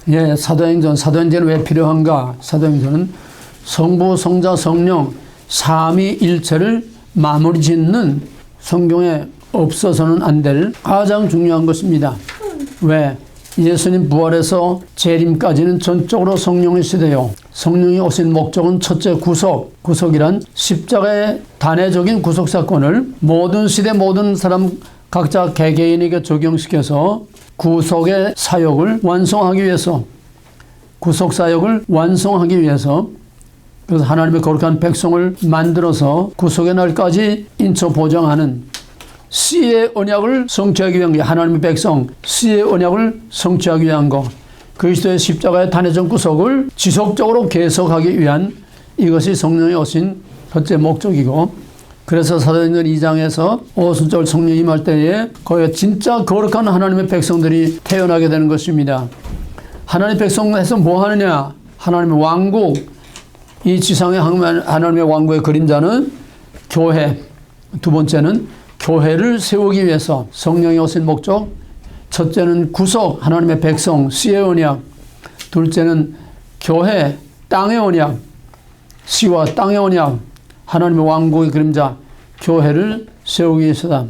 예, 사도행전은 왜 필요한가? 사도행전은 성부, 성자, 성령 삼위일체를 마무리 짓는 성경에 없어서는 안 될 가장 중요한 것입니다. 왜? 예수님 부활해서 재림까지는 전적으로 성령의 시대요. 성령이 오신 목적은 첫째 구속이란 십자가의 단회적인 구속사건을 모든 시대 모든 사람 각자 개개인에게 적용시켜서 구속의 사역을 완성하기 위해서, 구속사역을 완성하기 위해서, 그래서 하나님의 거룩한 백성을 만들어서 구속의 날까지 인처 보장하는 씨의 언약을 성취하기 위한 게, 하나님의 백성 씨의 언약을 성취하기 위한 거, 그리스도의 십자가의 단회적 구속을 지속적으로 계속하기 위한, 이것이 성령이 오신 첫째 목적이고, 그래서 사도행전 2장에서 오순절 성령이 임할 때에 거기에 진짜 거룩한 하나님의 백성들이 태어나게 되는 것입니다. 하나님의 백성에서 뭐 하느냐? 하나님의 왕국, 이 지상의 하나님의 왕국의 그림자는 교회, 두 번째는 교회를 세우기 위해서 성령이 오신 목적, 첫째는 구속, 하나님의 백성, 씨의 언약, 둘째는 교회, 땅의 언약, 씨와 땅의 언약, 하나님의 왕국의 그림자, 교회를 세우기 위해서다.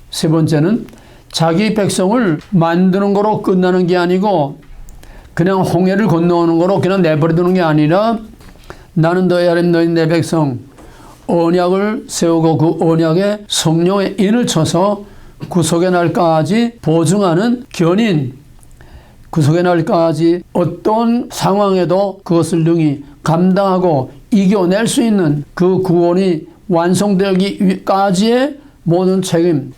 세 번째는 자기 백성을 만드는 거로 끝나는 게 아니고 그냥 홍해를 건너오는 거로 그냥 내버려두는 게 아니라 나는 너희 아래 너희 내 백성, 언약을 세우고 그 언약에 성령의 인을 쳐서 구속의 날까지 보증하는 견인, 구속의 날까지 어떤 상황에도 그것을 능히 감당하고 이겨낼 수 있는 그 구원이 완성되기까지의 모든 책임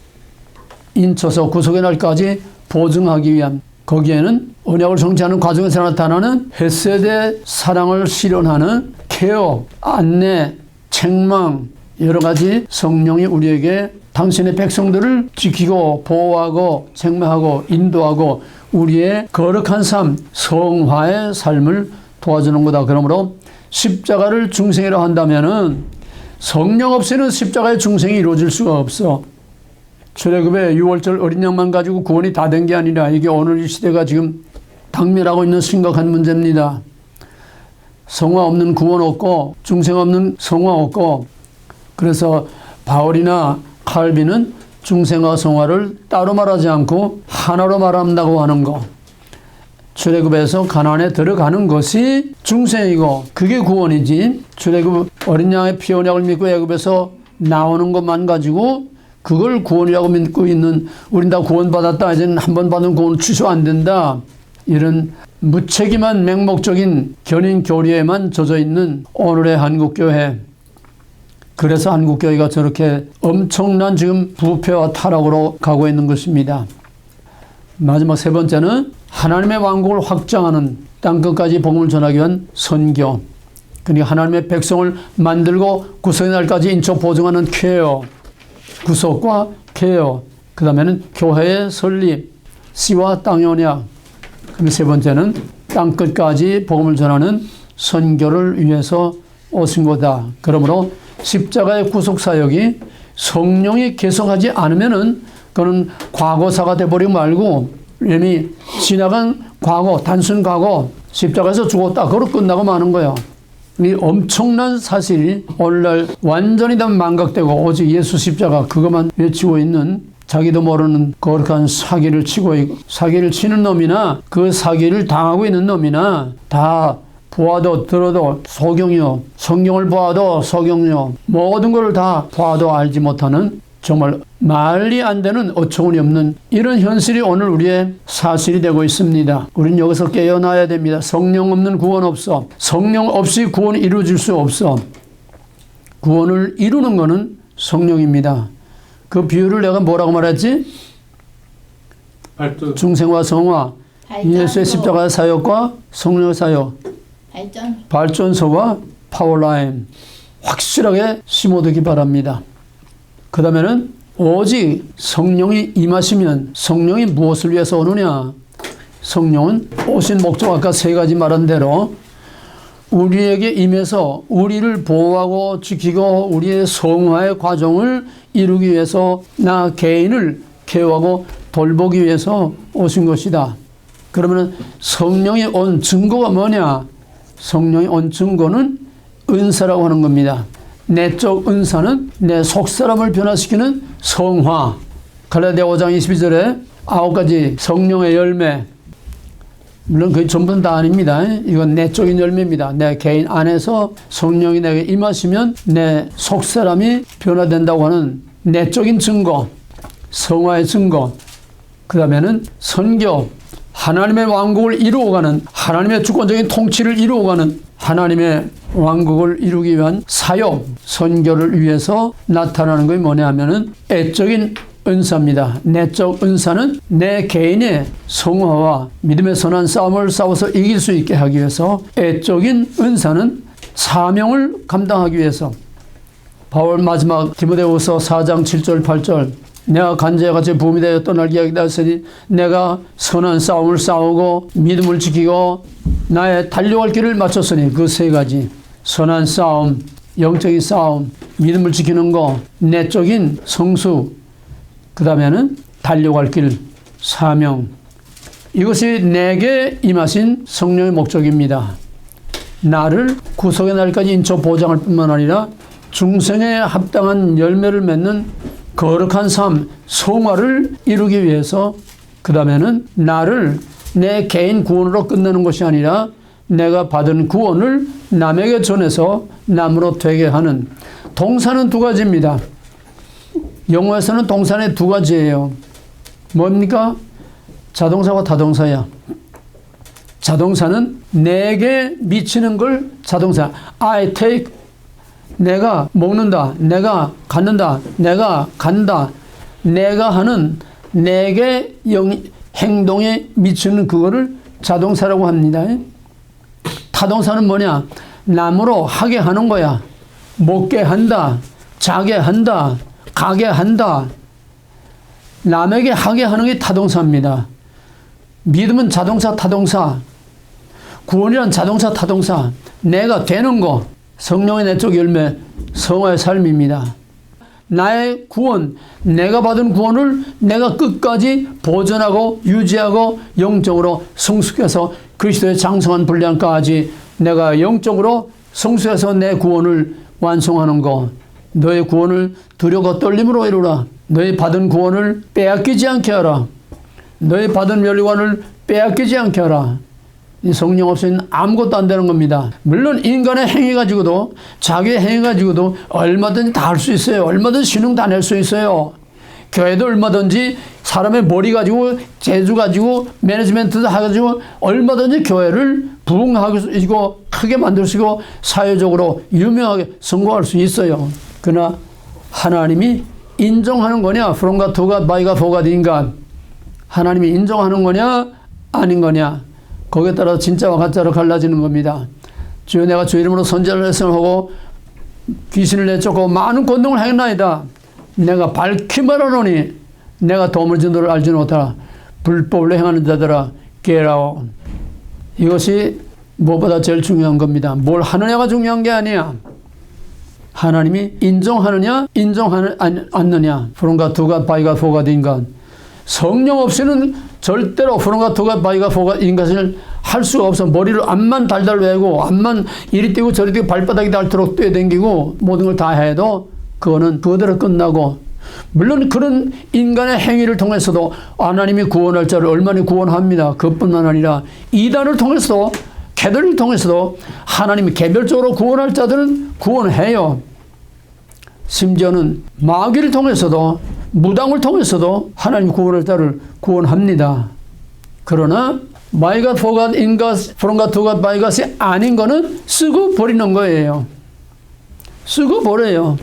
인쳐서 구속의 날까지 보증하기 위한, 거기에는 언약을 성취하는 과정에서 나타나는 헤세드의 사랑을 실현하는 케어, 안내, 책망, 여러 가지 성령이 우리에게 당신의 백성들을 지키고 보호하고 책망하고 인도하고 우리의 거룩한 삶, 성화의 삶을 도와주는 거다. 그러므로 십자가를 중생이라 한다면은 성령 없이는 십자가의 중생이 이루어질 수가 없어. 출애굽의 6월절 어린 양만 가지고 구원이 다 된 게 아니라 이게 오늘 이 시대가 지금 당면하고 있는 심각한 문제입니다. 성화 없는 구원 없고 중생 없는 성화 없고, 그래서 바울이나 칼빈은 중생과 성화를 따로 말하지 않고 하나로 말한다고 하는 거. 출애굽에서 가나안에 들어가는 것이 중생이고 그게 구원이지, 출애굽 어린 양의 피 언약을 믿고 애굽에서 나오는 것만 가지고 그걸 구원이라고 믿고 있는, 우린 다 구원받았다, 이제는 한 번 받은 구원 취소 안 된다, 이런 무책임한 맹목적인 견인 교리에만 젖어 있는 오늘의 한국교회. 그래서 한국교회가 저렇게 엄청난 지금 부패와 타락으로 가고 있는 것입니다. 마지막 세 번째는 하나님의 왕국을 확장하는, 땅끝까지 복음을 전하기 위한 선교. 그러니까 하나님의 백성을 만들고 구속의 날까지 인적 보증하는 케어, 구속과 케어. 그 다음에는 교회의 설립, 씨와 땅의 언약. 그리고 세 번째는 땅끝까지 복음을 전하는 선교를 위해서 오신 거다. 그러므로 십자가의 구속사역이 성령이 계속하지 않으면은 그거는 과거사가 돼버리고 말고 이미 지나간 과거, 단순 과거, 십자가에서 죽었다, 그걸로 끝나고 마는 거예요. 이 엄청난 사실이 오늘날 완전히 다 망각되고 오직 예수 십자가 그것만 외치고 있는, 자기도 모르는 거룩한 사기를 치고 있고, 사기를 치는 놈이나 그 사기를 당하고 있는 놈이나 다 보아도 들어도 소경이요, 성경을 보아도 소경이요, 모든 걸 다 보아도 알지 못하는 정말 말이 안 되는 어처구니 없는 이런 현실이 오늘 우리의 사실이 되고 있습니다. 우린 여기서 깨어나야 됩니다. 성령 없는 구원 없어. 성령 없이 구원이 이루어질 수 없어. 구원을 이루는 것은 성령입니다. 그 비유를 내가 뭐라고 말했지? 중생과 성화, 예수의 십자가 사역과 성령의 사역, 발전소와 파워라인 확실하게 심어두기 바랍니다. 그 다음에는 오직 성령이 임하시면, 성령이 무엇을 위해서 오느냐? 성령은 오신 목적, 아까 세 가지 말한 대로 우리에게 임해서 우리를 보호하고 지키고 우리의 성화의 과정을 이루기 위해서 나 개인을 케어하고 돌보기 위해서 오신 것이다. 그러면 성령이 온 증거가 뭐냐? 성령이 온 증거는 은사라고 하는 겁니다. 내적 은사는 내 속사람을 변화시키는 성화. 갈라디아 5장 22절에 9가지 성령의 열매. 물론 그게 전부는 다 아닙니다. 이건 내적인 열매입니다. 내 개인 안에서 성령이 내게 임하시면 내 속사람이 변화된다고 하는 내적인 증거, 성화의 증거. 그 다음에는 선교, 하나님의 왕국을 이루어가는, 하나님의 주권적인 통치를 이루어가는 하나님의 왕국을 이루기 위한 사역, 선교를 위해서 나타나는 것이 뭐냐 하면은 애적인 은사입니다. 내적 은사는 내 개인의 성화와 믿음의 선한 싸움을 싸워서 이길 수 있게 하기 위해서, 애적인 은사는 사명을 감당하기 위해서. 바울 마지막 디모데후서 4장 7절 8절 내가 간제와 같이 부음이 되어 떠날 기약이 되었으니 내가 선한 싸움을 싸우고 믿음을 지키고 나의 달려갈 길을 마쳤으니, 그 세 가지 선한 싸움, 영적인 싸움, 믿음을 지키는 거, 내적인 성수, 그 다음에는 달려갈 길, 사명. 이것이 내게 임하신 성령의 목적입니다. 나를 구속의 날까지 인쳐 보장할 뿐만 아니라 중생에 합당한 열매를 맺는 거룩한 삶, 성화를 이루기 위해서, 그 다음에는 나를 내 개인 구원으로 끝내는 것이 아니라 내가 받은 구원을 남에게 전해서 남으로 되게 하는. 동사는 두 가지입니다. 영어에서는 동사는 두 가지예요. 뭡니까? 자동사와 타동사야. 자동사는 내게 미치는 걸 자동사. I take, 내가 먹는다, 내가 갖는다, 내가 간다, 내가 하는 내게 행동에 미치는 그거를 자동사라고 합니다. 타동사는 뭐냐? 남으로 하게 하는 거야. 먹게 한다, 자게 한다, 가게 한다. 남에게 하게 하는 게 타동사입니다. 믿음은 자동사, 타동사. 구원이란 자동사, 타동사. 내가 되는 거, 성령의 내적 열매, 성화의 삶입니다. 나의 구원, 내가 받은 구원을 내가 끝까지 보존하고 유지하고 영적으로 성숙해서 그리스도의 장성한 분량까지 내가 영적으로 성숙해서 내 구원을 완성하는 것. 너의 구원을 두려워 떨림으로 이루라. 너의 받은 구원을 빼앗기지 않게 하라. 너의 받은 멸류관을 빼앗기지 않게 하라. 이 성령 없이는 아무것도 안 되는 겁니다. 물론 인간의 행위 가지고도, 자기의 행위 가지고도 얼마든지 다 할 수 있어요. 얼마든지 신용 다 낼 수 있어요. 교회도 얼마든지 사람의 머리 가지고, 재주 가지고, 매니지멘트도 해가지고 얼마든지 교회를 부흥하고 크게 만들 수 있고 사회적으로 유명하게 성공할 수 있어요. 그러나 하나님이 인정하는 거냐? From God to God, by God, for God, in God. 하나님이 인정하는 거냐? 아닌 거냐? 거기에 따라 진짜와 가짜로 갈라지는 겁니다. 주여, 내가 주 이름으로 선지자를 했음하고 귀신을 내쫓고 많은 권능을 행하나이다. 내가 밝히 말하노니 내가 도움을 준 너를 알지 못하라. 불법을 행하는 자들아, get out. 이것이 무엇보다 제일 중요한 겁니다. 뭘 하느냐가 중요한 게 아니야. 하나님이 인정하느냐, 인정하지 않느냐. From God to God, by God, for God, in God. 성령 없이는 절대로 From God to God, by God, for God, in God을 할 수가 없어. 머리를 앞만 달달 외고, 앞만 이리 뛰고 저리 뛰고 발바닥이 닳도록 뛰어댕기고 모든 걸 다 해도 그거는 그대로 끝나고, 물론 그런 인간의 행위를 통해서도 하나님이 구원할 자를 얼마나 구원합니다. 그것뿐만 아니라 이단을 통해서도, 개들을 통해서도 하나님이 개별적으로 구원할 자들은 구원해요. 심지어는 마귀를 통해서도, 무당을 통해서도 하나님 구원할 자를 구원합니다. 그러나 by God, for God, in God, from God to God, by God이 아닌 거는 쓰고 버리는 거예요. 쓰고 버려요.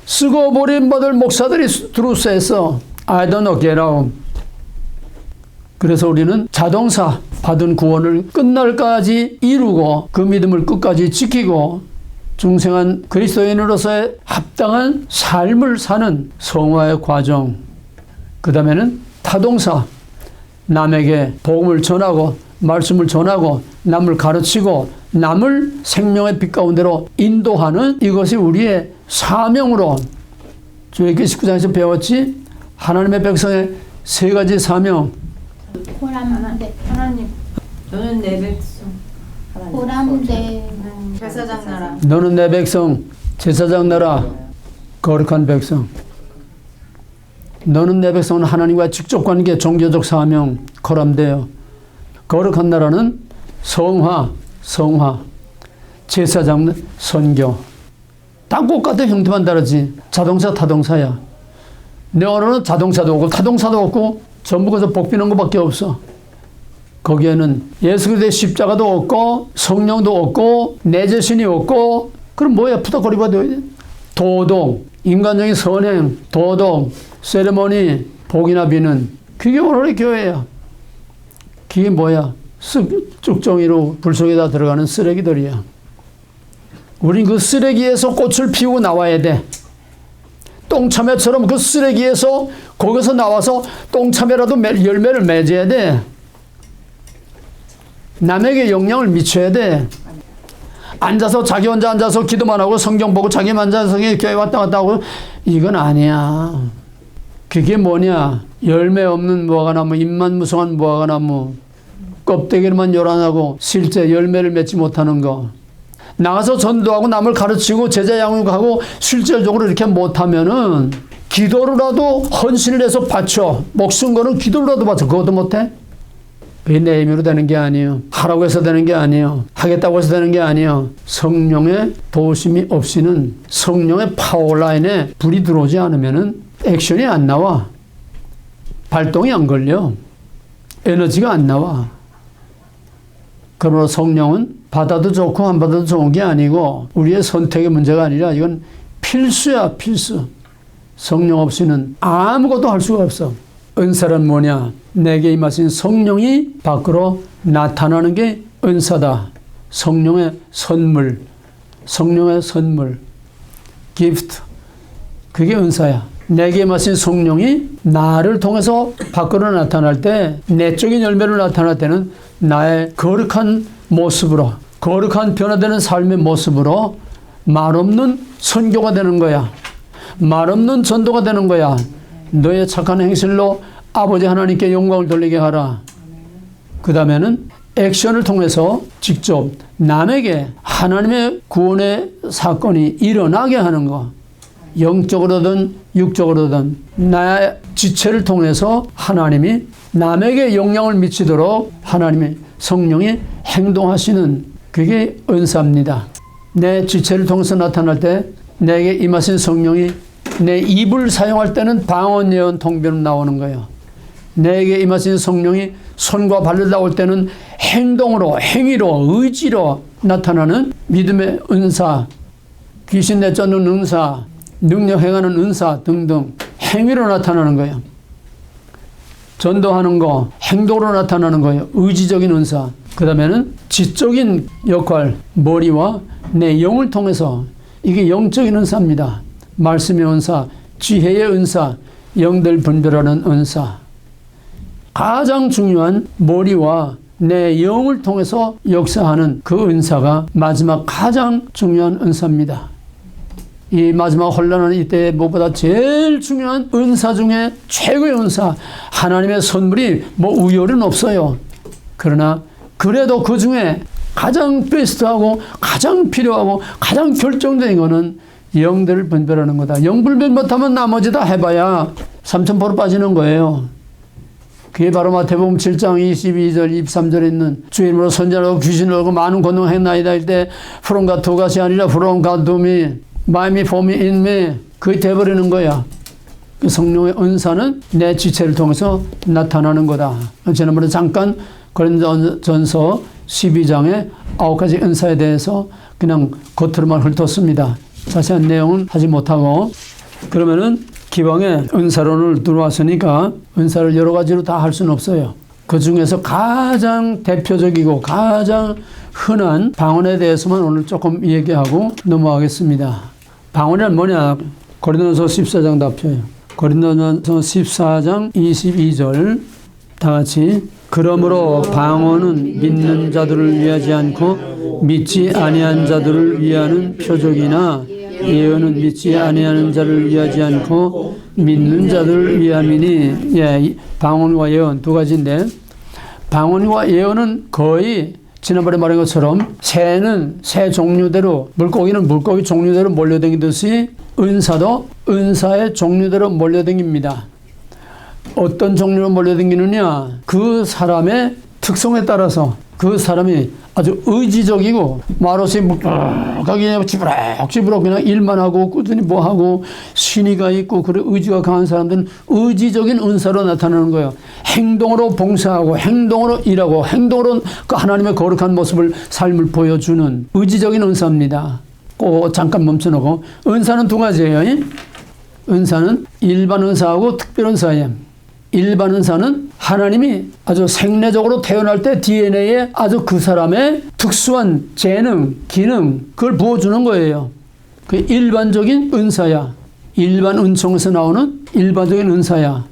쓰고 버림받을 목사들이 두루스에서 I don't know, get out. 그래서 우리는 자동사, 받은 구원을 끝날까지 이루고 그 믿음을 끝까지 지키고 중생한 그리스도인으로서의 합당한 삶을 사는 성화의 과정. 그 다음에는 타동사, 남에게 복음을 전하고 말씀을 전하고 남을 가르치고 남을 생명의 빛 가운데로 인도하는, 이것이 우리의 사명으로, 주의 19장에서 배웠지? 하나님의 백성의 세 가지 사명, 호람대. 하나님, 너는 내 백성. 호람대. 제사장 나라. 너는 내 백성, 제사장 나라, 거룩한 백성. 너는 내 백성은 하나님과 직접 관계, 종교적 사명, 거람되어. 거룩한 나라는 성화, 제사장, 선교. 다 똑같아. 형태만 다르지. 자동차, 타동사야. 내 언어는 자동차도 없고 타동사도 없고 전부 거기서 복비는 것밖에 없어. 거기에는 예수 그리스도의 십자가도 없고 성령도 없고 내 자신이 없고, 그럼 뭐야? 푸덕거리봐도 도덕, 인간적인 선행, 도덕, 세레모니, 복이나 비는, 그게 오늘의 교회야. 그게 뭐야? 쭉정이로 불 속에다 들어가는 쓰레기들이야. 우린 그 쓰레기에서 꽃을 피우고 나와야 돼. 똥참외처럼 그 쓰레기에서 거기서 나와서 똥참외라도 열매를 맺어야 돼. 남에게 영향을 미쳐야 돼. 앉아서 자기 혼자 앉아서 기도만 하고 성경 보고 자기만 앉아서 교회 왔다 갔다 하고, 이건 아니야. 그게 뭐냐? 열매 없는 무화과나무, 잎만 무성한 무화과나무, 껍데기만 요란하고 실제 열매를 맺지 못하는 거. 나가서 전도하고 남을 가르치고 제자 양육하고 실질적으로 이렇게 못하면은 기도로라도 헌신을 해서 바쳐. 목숨 거는 기도로라도 바쳐. 그것도 못해? 그게 내 힘으로 되는 게 아니에요. 하라고 해서 되는 게 아니에요. 하겠다고 해서 되는 게 아니에요. 성령의 도우심이 없이는, 성령의 파워라인에 불이 들어오지 않으면은 액션이 안 나와. 발동이 안 걸려. 에너지가 안 나와. 그러므로 성령은 받아도 좋고 안 받아도 좋은 게 아니고 우리의 선택의 문제가 아니라 이건 필수야, 필수. 성령 없이는 아무것도 할 수가 없어. 은사란 뭐냐? 내게 임하신 성령이 밖으로 나타나는 게 은사다. 성령의 선물, gift. 그게 은사야. 내게 임하신 성령이 나를 통해서 밖으로 나타날 때, 내적인 열매를 나타날 때는 나의 거룩한 모습으로, 거룩한 변화되는 삶의 모습으로 말없는 선교가 되는 거야. 말없는 전도가 되는 거야. 너의 착한 행실로 아버지 하나님께 영광을 돌리게 하라. 그 다음에는 액션을 통해서 직접 남에게 하나님의 구원의 사건이 일어나게 하는 거. 영적으로든 육적으로든 나의 지체를 통해서 하나님이 남에게 영향을 미치도록 하나님의 성령이 행동하시는, 그게 은사입니다. 내 지체를 통해서 나타날 때 내게 임하신 성령이 내 입을 사용할 때는 방언, 예언, 통변 나오는 거예요. 내게 임하신 성령이 손과 발을 나올 때는 행동으로, 행위로, 의지로 나타나는 믿음의 은사, 귀신 내쫓는 은사, 능력 행하는 은사 등등 행위로 나타나는 거예요. 전도하는 거, 행동으로 나타나는 거예요. 의지적인 은사. 그 다음에는 지적인 역할, 머리와 내 영을 통해서, 이게 영적인 은사입니다. 말씀의 은사, 지혜의 은사, 영들 분별하는 은사. 가장 중요한 머리와 내 영을 통해서 역사하는 그 은사가 마지막 가장 중요한 은사입니다. 이 마지막 혼란한 이때에 무엇보다 제일 중요한 은사 중에 최고의 은사, 하나님의 선물이 뭐 우열은 없어요. 그러나 그래도 그 중에 가장 베스트하고 가장 필요하고 가장 결정적인 거는 영들을 분별하는 거다. 영 분별 못하면 나머지 다 해봐야 삼천포로 빠지는 거예요. 그게 바로 마태복음 7장 22절 23절에 있는 주 이름으로 선지자로 귀신을 얻고 많은 권능을 행나이다 할 때 프롬과 두갓이 아니라 프롬과 두미 마음이 폼이 인미, 그게 돼버리는 거야. 그 성령의 은사는 내 지체를 통해서 나타나는 거다. 지난번에 잠깐 고린도전서 12장의 9가지 은사에 대해서 그냥 겉으로만 훑었습니다. 자세한 내용은 하지 못하고, 그러면은 기왕에 은사론을 들어왔으니까 은사를 여러 가지로 다 할 수는 없어요. 그 중에서 가장 대표적이고 가장 흔한 방언에 대해서만 오늘 조금 얘기하고 넘어가겠습니다. 방언이란 뭐냐? 고린도전서 14장 다 펴요. 고린도전서 14장 22절 다 같이. 그러므로 방언은 믿는 자들을 위하지 않고 믿지 아니한 자들을 위하는 표적이나 예언은 믿지 아니하는 자를 위하지 않고 믿는 자들을 위함이니. 예, 방언과 예언 두 가지인데 방언과 예언은 거의 지난번에 말한 것처럼 새는 새 종류대로, 물고기는 물고기 종류대로 몰려다니듯이 은사도 은사의 종류대로 몰려다닙니다. 어떤 종류로 몰려다니느냐? 그 사람의 특성에 따라서 그 사람이 아주 의지적이고 말없이 묵묵하게 지부럭지부럭 그냥 일만 하고 꾸준히 뭐 하고 신의가 있고 그런 의지가 강한 사람들은 의지적인 은사로 나타나는 거예요. 행동으로 봉사하고 행동으로 일하고 행동으로 그 하나님의 거룩한 모습을 삶을 보여주는 의지적인 은사입니다. 꼭 잠깐 멈춰놓고 은사는 두 가지예요. 은사는 일반 은사하고 특별 은사예요. 일반 은사는 하나님이 아주 생내적으로 태어날 때 DNA에 아주 그 사람의 특수한 재능, 기능 그걸 부어주는 거예요. 그 일반적인 은사야. 일반 은총에서 나오는 일반적인 은사야.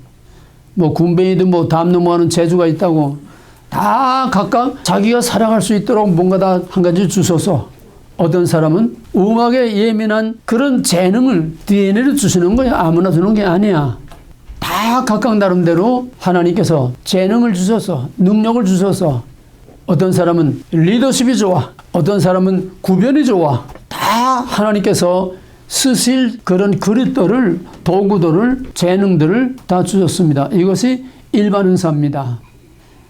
뭐 군뱅이든 뭐 담 넘어가는 재주가 있다고 다 각각 자기가 살아갈 수 있도록 뭔가 다 한 가지 주셔서 어떤 사람은 음악에 예민한 그런 재능을 DNA를 주시는 거야. 아무나 주는 게 아니야. 다 각각 나름대로 하나님께서 재능을 주셔서 능력을 주셔서 어떤 사람은 리더십이 좋아. 어떤 사람은 구별이 좋아. 다 하나님께서 쓰실 그런 그릇들을 도구들을 재능들을 다 주셨습니다. 이것이 일반 은사입니다.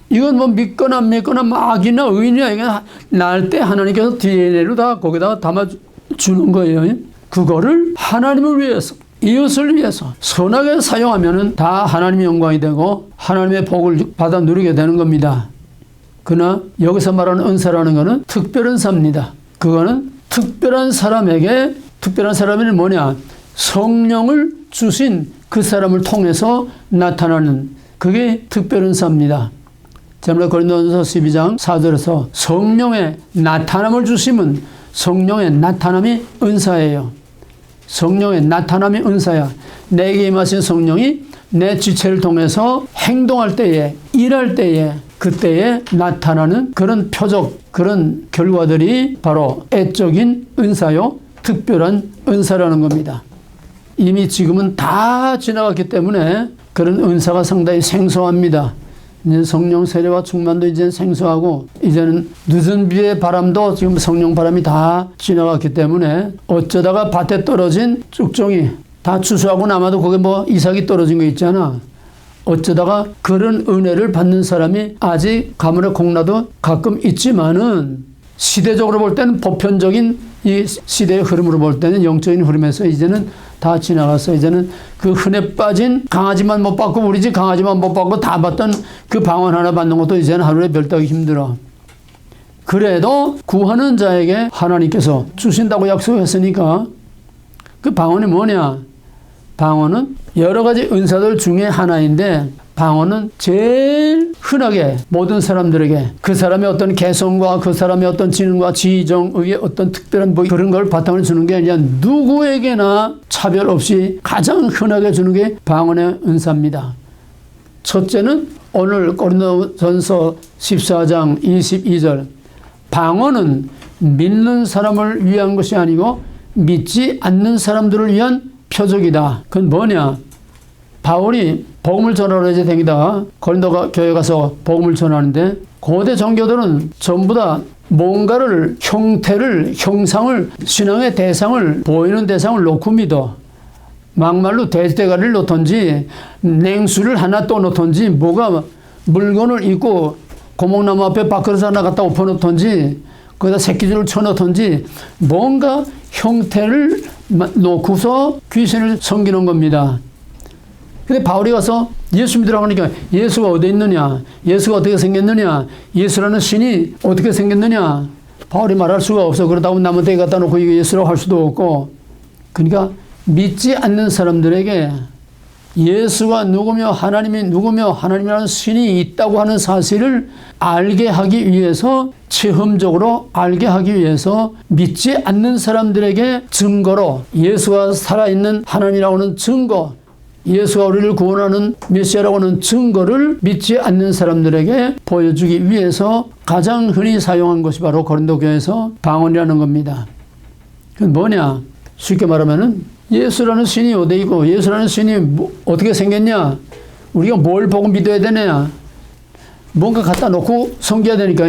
이건 뭐 믿거나 안 믿거나 악이나 의인이나 이게 날 때 하나님께서 DNA로 다 거기다가 담아주는 거예요. 그거를 하나님을 위해서 이웃을 위해서 선하게 사용하면은 다 하나님의 영광이 되고 하나님의 복을 받아 누리게 되는 겁니다. 그러나 여기서 말하는 은사라는 것은 특별 은사입니다. 그거는 특별한 사람에게 특별한 사람이 뭐냐? 성령을 주신 그 사람을 통해서 나타나는 그게 특별 은사입니다. 지난번에 고린도전서 12장 4절에서 성령의 나타남을 주심은 성령의 나타남이 은사예요. 성령의 나타남이 은사야. 내게 임하신 성령이 내 지체를 통해서 행동할 때에 일할 때에 그때에 나타나는 그런 표적 그런 결과들이 바로 애적인 은사요 특별한 은사라는 겁니다. 이미 지금은 다 지나갔기 때문에 그런 은사가 상당히 생소합니다. 이제 성령 세례와 충만도 이제 생소하고 이제는 늦은 비의 바람도 지금 성령 바람이 다 지나갔기 때문에 어쩌다가 밭에 떨어진 쭉종이 다 추수하고 남아도 거기에 뭐 이삭이 떨어진 거 있잖아. 어쩌다가 그런 은혜를 받는 사람이 아직 가문의 공라도 가끔 있지만은 시대적으로 볼 때는 보편적인 이 시대의 흐름으로 볼 때는 영적인 흐름에서 이제는 다 지나갔어. 이제는 그 흔해 빠진 강아지만 못 받고 우리 집 강아지만 못 받고 다 받던 그 방언 하나 받는 것도 이제는 하루에 별다기 힘들어. 그래도 구하는 자에게 하나님께서 주신다고 약속했으니까 그 방언이 뭐냐? 방언은 여러 가지 은사들 중에 하나인데 방언은 제일 흔하게 모든 사람들에게 그 사람의 어떤 개성과 그 사람의 어떤 지능과 지정의 어떤 특별한 뭐 그런 걸 바탕을 주는 게 아니라 누구에게나 차별 없이 가장 흔하게 주는 게 방언의 은사입니다. 첫째는 오늘 고린도전서 14장 22절 방언은 믿는 사람을 위한 것이 아니고 믿지 않는 사람들을 위한 표적이다. 그건 뭐냐? 바울이 복음을 전하러 이제 다니다가 고린도 교회 가서 복음을 전하는데 고대 종교들은 전부 다 뭔가를 형태를 형상을 신앙의 대상을 보이는 대상을 놓고 믿어. 막말로 돼지대가리를 놓던지 냉수를 하나 또 놓던지 뭐가 물건을 입고 고목나무 앞에 밥그릇 하나 갖다 엎어놓던지 거기다 새끼줄을 쳐놓던지 뭔가 형태를 놓고서 귀신을 섬기는 겁니다. 근데 바울이 가서 예수 믿으라고 하니까 예수가 어디 있느냐? 예수가 어떻게 생겼느냐? 예수라는 신이 어떻게 생겼느냐? 바울이 말할 수가 없어. 그러다 남한테 갖다 놓고 이거 예수라고 할 수도 없고. 그러니까 믿지 않는 사람들에게 예수가 누구며 하나님이 누구며 하나님이라는 신이 있다고 하는 사실을 알게 하기 위해서 체험적으로 알게 하기 위해서 믿지 않는 사람들에게 증거로 예수가 살아있는 하나님이라고 하는 증거 예수가 우리를 구원하는 메시아라고 하는 증거를 믿지 않는 사람들에게 보여주기 위해서 가장 흔히 사용한 것이 바로 고린도 교회에서 방언이라는 겁니다. 그건 뭐냐? 쉽게 말하면은 예수라는 신이 어디 있고 예수라는 신이 어떻게 생겼냐? 우리가 뭘 보고 믿어야 되냐? 뭔가 갖다 놓고 섬겨야 되니까,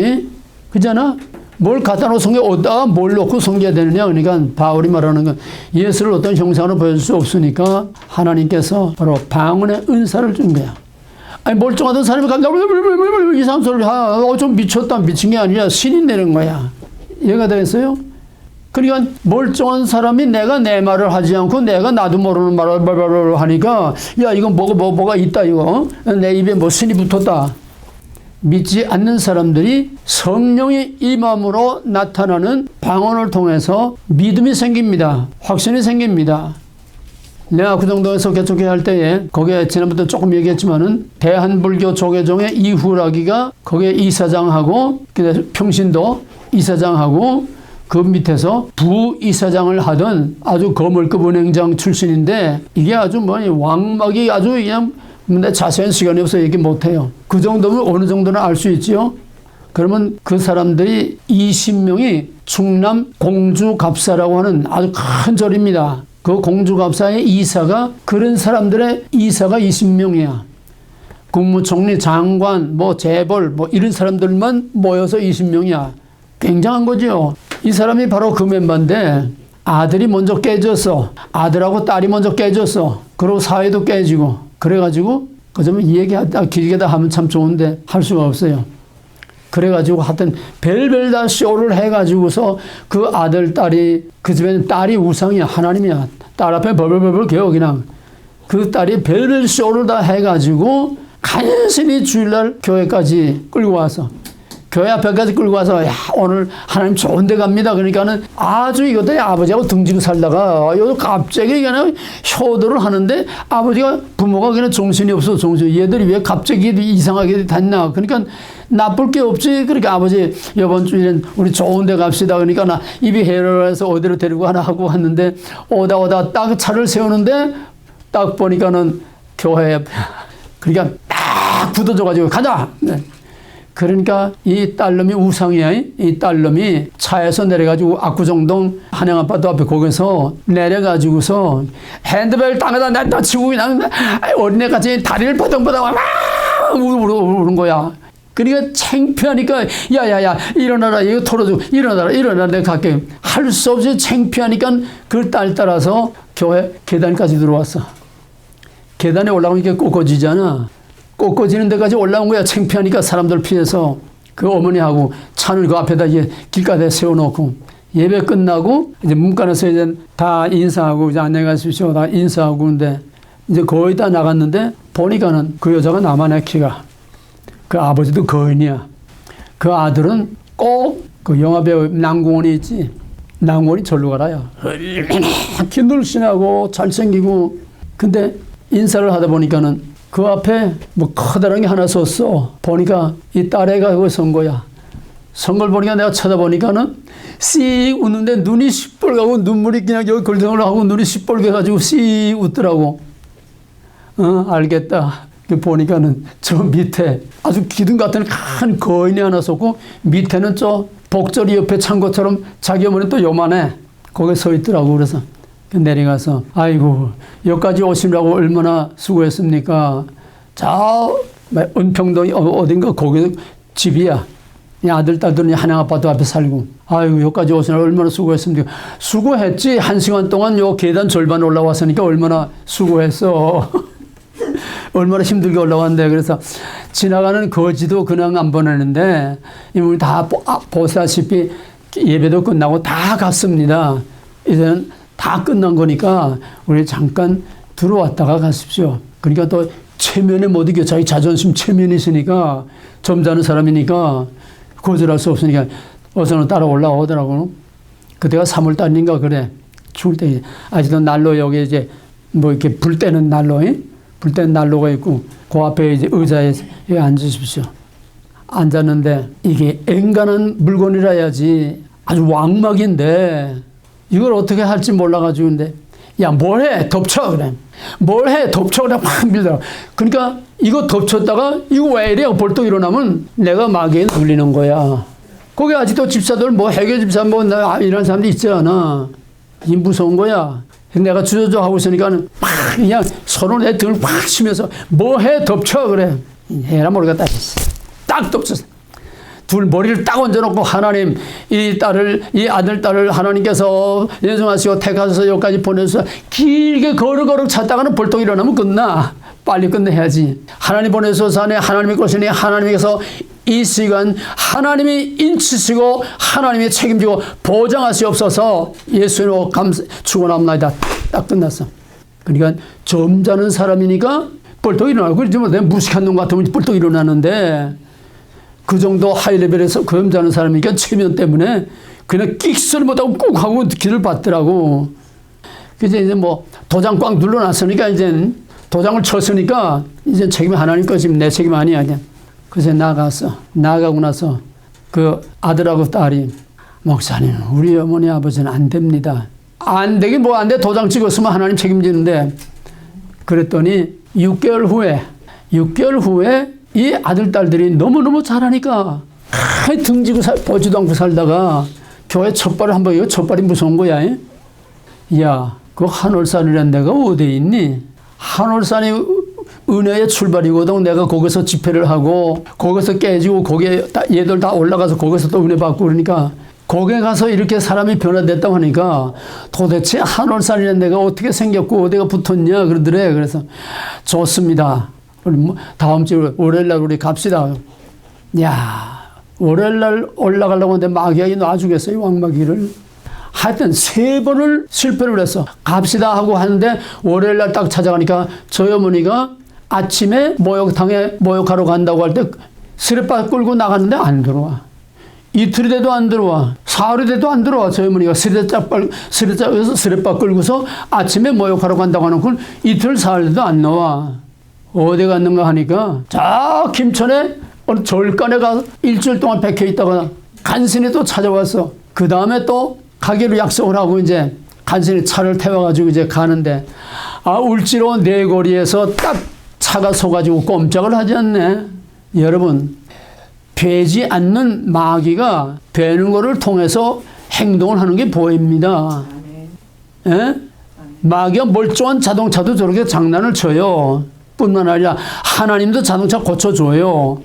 그잖아? 뭘 갖다 놓고 섬겨, 어디다가 뭘 놓고 섬겨야 되느냐. 그러니까 바울이 말하는 건 예수를 어떤 형상으로 보여줄 수 없으니까 하나님께서 바로 방언의 은사를 준 거야. 아니, 멀쩡하던 사람이 갑자기 이상한 소리를 좀 미쳤다. 미친 게 아니라 신이 내는 거야. 이해가 되겠어요? 그러니까 멀쩡한 사람이 내가 내 말을 하지 않고 내가 나도 모르는 말을 하니까 야, 이건 뭐가 있다, 이거. 내 입에 뭐 신이 붙었다. 믿지 않는 사람들이 성령이 임함으로 나타나는 방언을 통해서 믿음이 생깁니다. 확신이 생깁니다. 내가 구정동에서 개척회 할 때에 거기에 지난번에 조금 얘기했지만은 대한불교 조계종의 이후라기가 거기에 이사장하고 평신도 이사장하고 그 밑에서 부이사장을 하던 아주 거물급 은행장 출신인데 이게 아주 왕막이 아주 그냥 근데 자세한 시간이 없어 얘기 못해요. 그 정도면 어느 정도는 알 수 있지요. 그러면 그 사람들이 20명이 충남 공주갑사라고 하는 아주 큰 절입니다. 그 공주갑사의 이사가 그런 사람들의 이사가 20명이야. 국무총리, 장관, 재벌 이런 사람들만 모여서 20명이야. 굉장한 거죠. 이 사람이 바로 그 멤버인데 아들이 먼저 깨졌어. 아들하고 딸이 먼저 깨졌어. 그리고 사회도 깨지고. 그래가지고 그러면 이 얘기 길게 다 하면 참 좋은데 할 수가 없어요. 그래가지고 하여튼 별별 다 쇼를 해가지고서 그 아들, 딸이 그 집에는 딸이 우상이야. 하나님이야. 딸 앞에 벌벌벌벌 개어 그냥. 그 딸이 별별 쇼를 다 해가지고 간신히 주일날 교회까지 끌고 와서 교회 앞에까지 끌고 와서 야, 오늘 하나님 좋은 데 갑니다. 그러니까는 아주 이것들이 아버지하고 등지고 살다가 요 갑자기 그냥 효도를 하는데 아버지가 부모가 그냥 정신이 없어. 얘들이 왜 갑자기 이상하게 됐나. 그러니까 나쁠 게 없지. 그러니까 아버지 이번 주에는 우리 좋은 데 갑시다. 그러니까 나 입이 해로해서 어디로 데리고 가나 하고 왔는데 오다 딱 차를 세우는데 딱 보니까는 교회 그러니까 딱 굳어져가지고 가자. 네. 그러니까 이 딸놈이 우상이야. 이 딸놈이 차에서 내려가지고 압구정동 한양아파트 앞에 거기서 내려가지고서 핸드벨 땅에다 냈다 치고 그냥 어린애같이 다리를 버덩버덩 막 우는 거야. 그러니까 창피하니까 야야야 일어나라 이거 털어주고 일어나라 내가 갈게. 할 수 없이 창피하니까 그 딸 따라서 교회 계단까지 들어왔어. 계단에 올라오니까 꺾어지잖아. 꺾어지는 데까지 올라온 거야. 창피하니까 사람들 피해서 그 어머니하고 차를 그 앞에다 이제 길가에 세워놓고 예배 끝나고 이제 문간에서 이제 다 인사하고 이제 안녕하십시오 다 인사하고 근데 이제 거의 다 나갔는데 보니까는 그 여자가 나만의 키가 그 아버지도 거인이야. 그 아들은 꼭 그 영화배우 남궁원이 있지. 남궁원이 절로 가라야. 이렇게 늘씬하고 잘생기고 근데 인사를 하다 보니까는 그 앞에 커다란 게 하나 섰어. 보니까 이 딸애가 그거 선 거야. 선 걸 보니까 내가 쳐다보니까는 씩 웃는데 눈이 시뻘가고 눈물이 그냥 여기 걸덩을 하고 눈이 시뻘게 가지고 씩 웃더라고. 알겠다. 보니까는 저 밑에 아주 기둥 같은 큰 거인이 하나 섰고 밑에는 저 복절이 옆에 찬 것처럼 자기 어머니는 또 요만해. 거기 서 있더라고. 그래서 내려가서 아이고 여기까지 오시려고 얼마나 수고했습니까. 저 은평동 어딘가 거기 집이야. 아들 딸들은 한양아파트 앞에 살고 아이고 여기까지 오시려고 얼마나 수고했습니까. 수고했지. 1시간 동안 요 계단 절반 올라왔으니까 얼마나 수고했어. 얼마나 힘들게 올라왔는데. 그래서 지나가는 거지도 그냥 안 보내는데 이분이 다 보시다시피 예배도 끝나고 다 갔습니다. 이제는 다 끝난 거니까 우리 잠깐 들어왔다가 가십시오. 그러니까 또 체면에 못 이겨. 자기 자존심 체면이 있으니까 점잖은 사람이니까 거절할 수 없으니까 어서는 따라 올라오더라고. 그때가 3월 달인가 그래. 추울 때 아직도 난로 여기 이제 이렇게 불 때는 난로, 불 때는 난로가 있고 그 앞에 이제 의자에 앉으십시오. 앉았는데 이게 앵간한 물건이라 해야지 아주 왕막인데 이걸 어떻게 할지 몰라가지고 근데 야 뭘해 덮쳐 그래. 뭘해 덮쳐 그래 확 밀더라. 그러니까 이거 덮쳤다가 이거 왜 이래 벌떡 일어나면 내가 마귀에 눌리는 거야. 거기 아직도 집사들 해계 집사 이런 사람들 있지 않아. 이 무서운 거야. 내가 주저주저 하고 있으니까 막 그냥 손을 내 등을 확 치면서 뭐해 덮쳐 그래. 해라 모르겠다. 딱 딱 덮쳤어요. 둘 머리를 딱 얹어놓고 하나님 이 아들 딸을 하나님께서 예정하시고 택하셔서 여기까지 보내서 길게 거르거르 찾다가는 벌떡 일어나면 끝나. 빨리 끝내야지. 하나님 보내소서 안에 하나님의 것이니 하나님께서 이 시간 하나님이 인치시고 하나님이 책임지고 보장하시옵소서. 예수로 축원합니다. 딱 끝났어. 그러니까 점잖은 사람이니까 벌떡 일어나고 그러지 뭐 내가 무식한 놈 같으면 벌떡 일어나는데 그 정도 하이레벨에서 점잖은 사람이니까 체면 때문에 그냥 끽소리 못하고 꾹 하고 길을 받더라고. 그래서 이제 뭐 도장 꽉 눌러놨으니까 이제 도장을 쳤으니까 이제 책임이 하나님 것이면 내 책임 아니야. 그냥. 그래서 나가고 나서 그 아들하고 딸이 목사님 우리 어머니 아버지는 안 됩니다. 안 되긴 뭐 안 돼. 도장 찍었으면 하나님 책임지는데. 그랬더니 6개월 후에 이 아들 딸들이 너무너무 잘하니까 등지고 보지도 않고 살다가 교회 첫발을 한번 이거 첫발이 무서운 거야. 야, 그 한올산이라는 데가 어디에 있니? 한올산이 은혜의 출발이거든. 내가 거기서 집회를 하고 거기서 깨지고 거기에 얘들 다 올라가서 거기서 또 은혜 받고 그러니까 거기에 가서 이렇게 사람이 변화됐다고 하니까 도대체 한올산이라는 데가 어떻게 생겼고 어디가 붙었냐 그러더래. 그래서 좋습니다. 다음 주 월요일날 우리 갑시다. 야, 월요일날 올라가려고 하는데 마귀가 놔주겠어요, 왕마귀를. 하여튼 3번을 실패를 했어. 갑시다 하고 하는데 월요일날 딱 찾아가니까 저희 어머니가 아침에 목욕탕에 목욕하러 간다고 할 때 스레빠 끌고 나갔는데 안 들어와. 이틀이 돼도 안 들어와. 사흘이 돼도 안 들어와. 저희 어머니가 스레빠에서 스레빠 끌고서 아침에 목욕하러 간다고 하는 걸 이틀 사흘 돼도 안 나와. 어디 갔는가 하니까 저 김천에 어느 절간에 가서 일주일 동안 백혀 있다가 간신히 또 찾아왔어. 그 다음에 또 가기로 약속을 하고 이제 간신히 차를 태워가지고 이제 가는데 울지로 내거리에서 딱 차가 서가지고 꼼짝을 하지 않네. 여러분, 되지 않는 마귀가 되는 거를 통해서 행동을 하는 게 보입니다. 예? 마귀가 멀쩡한 자동차도 저렇게 장난을 쳐요. 뿐만 아니라 하나님도 자동차 고쳐줘요.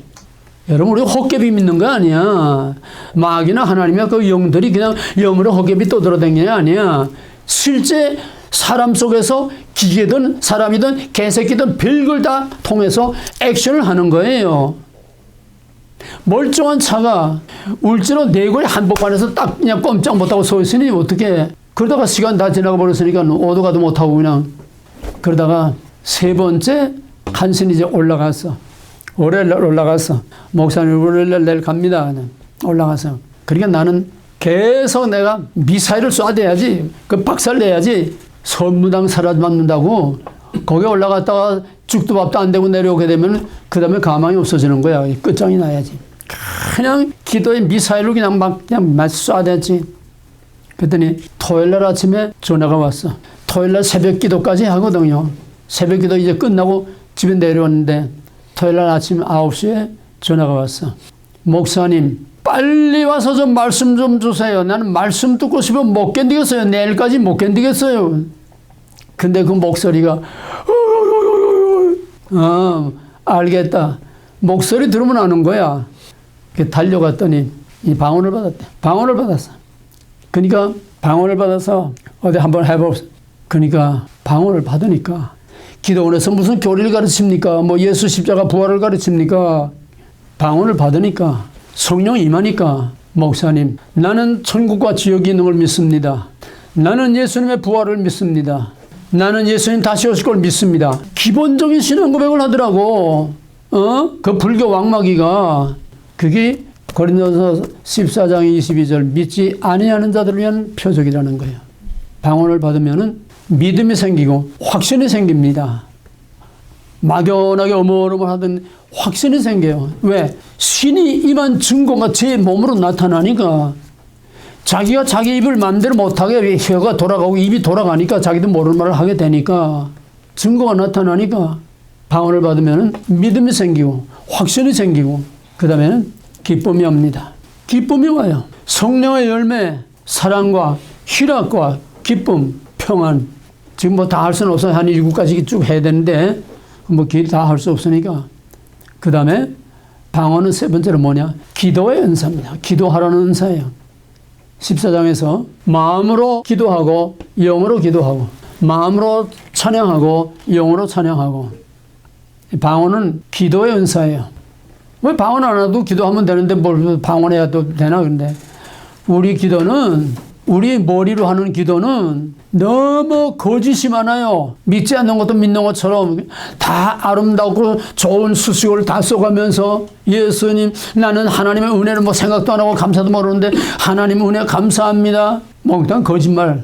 여러분, 우리 헛개비 믿는 거 아니야. 마귀나 하나님이나 그 영들이 그냥 영으로 헛개비 떠돌아다니는 게 아니야. 실제 사람 속에서 기계든 사람이든 개새끼든 별걸 다 통해서 액션을 하는 거예요. 멀쩡한 차가 울지로 내골이 한복판에서 딱 그냥 꼼짝 못하고 서 있으니 어떻게 그러다가 시간 다 지나가 버렸으니까 오도 가도 못하고 그냥 그러다가 3번째 간신히 이제 올라갔어. 월요일날 올라갔어. 목사님 월요일날 내일 갑니다. 올라가서. 그러니까 나는 계속 내가 미사일을 쏴대야지. 그 박살 내야지. 선무당 살아남는다고. 거기 올라갔다가 죽도 밥도 안 되고 내려오게 되면 그 다음에 가망이 없어지는 거야. 끝장이 나야지. 그냥 기도에 미사일로 그냥 쏴댔지. 그랬더니 토요일날 아침에 전화가 왔어. 토요일날 새벽 기도까지 하거든요. 새벽 기도 이제 끝나고 집에 내려왔는데 토요일날 아침 9시에 전화가 왔어. 목사님 빨리 와서 좀 말씀 좀 주세요. 나는 말씀 듣고 싶으면 못 견디겠어요. 내일까지 못 견디겠어요. 근데 그 목소리가 알겠다. 목소리 들으면 아는 거야. 달려갔더니 이 방언을 받았대. 방언을 받았어. 그러니까 방언을 받아서 어디 한번 해봅시다. 그러니까 방언을 받으니까 기도원에서 무슨 교리를 가르칩니까? 뭐 예수 십자가 부활을 가르칩니까? 방언을 받으니까 성령이 임하니까 목사님 나는 천국과 지옥이 있는 걸 믿습니다. 나는 예수님의 부활을 믿습니다. 나는 예수님 다시 오실 걸 믿습니다. 기본적인 신앙 고백을 하더라고. 그 불교 왕마귀가 그게 고린도서 14장 22절 믿지 아니하는 자들을 위한 표적이라는 거예요. 방언을 받으면은 믿음이 생기고 확신이 생깁니다. 막연하게 어머어머하던 확신이 생겨요. 왜? 신이 임한 증거가 제 몸으로 나타나니까 자기가 자기 입을 마음대로 못하게 혀가 돌아가고 입이 돌아가니까 자기도 모르는 말을 하게 되니까 증거가 나타나니까 방언을 받으면 믿음이 생기고 확신이 생기고 그 다음에는 기쁨이 옵니다. 기쁨이 와요. 성령의 열매, 사랑과 희락과 기쁨, 평안. 지금 뭐 다 할 수는 없어요. 한 7가지 쭉 해야 되는데 뭐 다 할 수 없으니까. 그 다음에 방언은 세 번째로 뭐냐? 기도의 은사입니다. 기도하라는 은사예요. 14장에서 마음으로 기도하고 영으로 기도하고 마음으로 찬양하고 영으로 찬양하고. 방언은 기도의 은사예요. 왜 방언 안 해도 기도하면 되는데 뭘 방언해야 또 되나? 근데 우리 기도는, 우리 머리로 하는 기도는 너무 거짓이 많아요. 믿지 않는 것도 믿는 것처럼 다 아름답고 좋은 수식어를 다 써가면서 예수님, 나는 하나님의 은혜를 뭐 생각도 안 하고 감사도 모르는데 하나님 은혜 감사합니다. 몽땅 거짓말.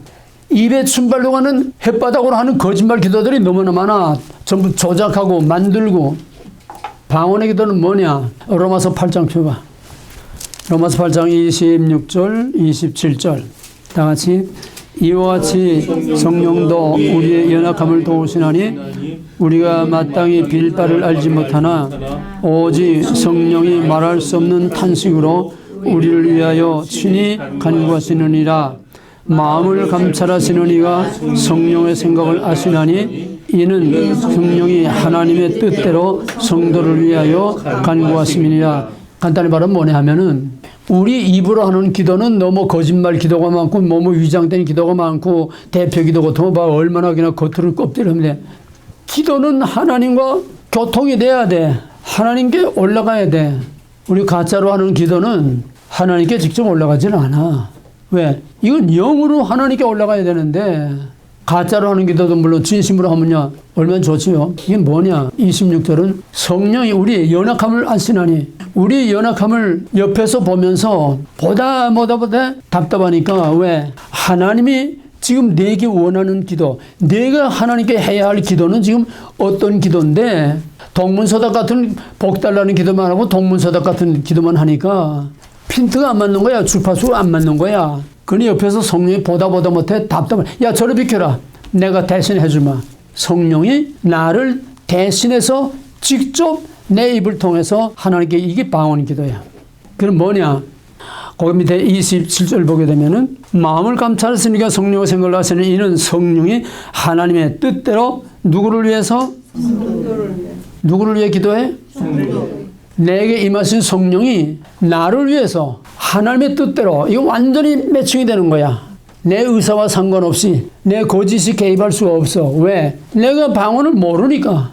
입에 침발로 가는 햇바닥으로 하는 거짓말 기도들이 너무나 많아. 전부 조작하고 만들고. 방언의 기도는 뭐냐? 로마서 8장 펴봐. 로마서 8장 26절, 27절. 다 같이. 이와 같이 성령도 우리의 연약함을 도우시나니 우리가 마땅히 빌 바를 알지 못하나 오직 성령이 말할 수 없는 탄식으로 우리를 위하여 친히 간구하시느니라. 마음을 감찰하시는 이가 성령의 생각을 아시나니 이는 성령이 하나님의 뜻대로 성도를 위하여 간구하심이니라. 간단히 말하면 뭐냐 하면은 우리 입으로 하는 기도는 너무 거짓말 기도가 많고 너무 위장된 기도가 많고 대표 기도 같은 거 봐. 얼마나 그냥 겉으로 껍질인데 기도는 하나님과 교통이 돼야 돼. 하나님께 올라가야 돼. 우리 가짜로 하는 기도는 하나님께 직접 올라가지는 않아. 왜? 이건 영으로 하나님께 올라가야 되는데 가짜로 하는 기도도 물론 진심으로 하면요 얼마나 좋지요. 이게 뭐냐? 26절은 성령이 우리의 연약함을 아시나니 우리 연약함을 옆에서 보면서 보다 답답하니까 왜? 하나님이 지금 내게 원하는 기도, 내가 하나님께 해야 할 기도는 지금 어떤 기도인데 동문서답 같은 복달라는 기도만 하고 동문서답 같은 기도만 하니까 핀트가 안 맞는 거야. 주파수가 안 맞는 거야. 그러니 옆에서 성령이 보다 못해 답답해. 야 저리 비켜라. 내가 대신 해주마. 성령이 나를 대신해서 직접 내 입을 통해서 하나님께 이게 방언 기도야. 그럼 뭐냐? 거기 밑에 27절 보게 되면은 마음을 감찰하시니까 성령의 생각을 하시는 이는 성령이 하나님의 뜻대로 누구를 위해서? 누구를 위해 기도해? 내게 임하신 성령이 나를 위해서 하나님의 뜻대로 이거 완전히 매칭이 되는 거야. 내 의사와 상관없이 내 거짓이 개입할 수가 없어. 왜? 내가 방언을 모르니까.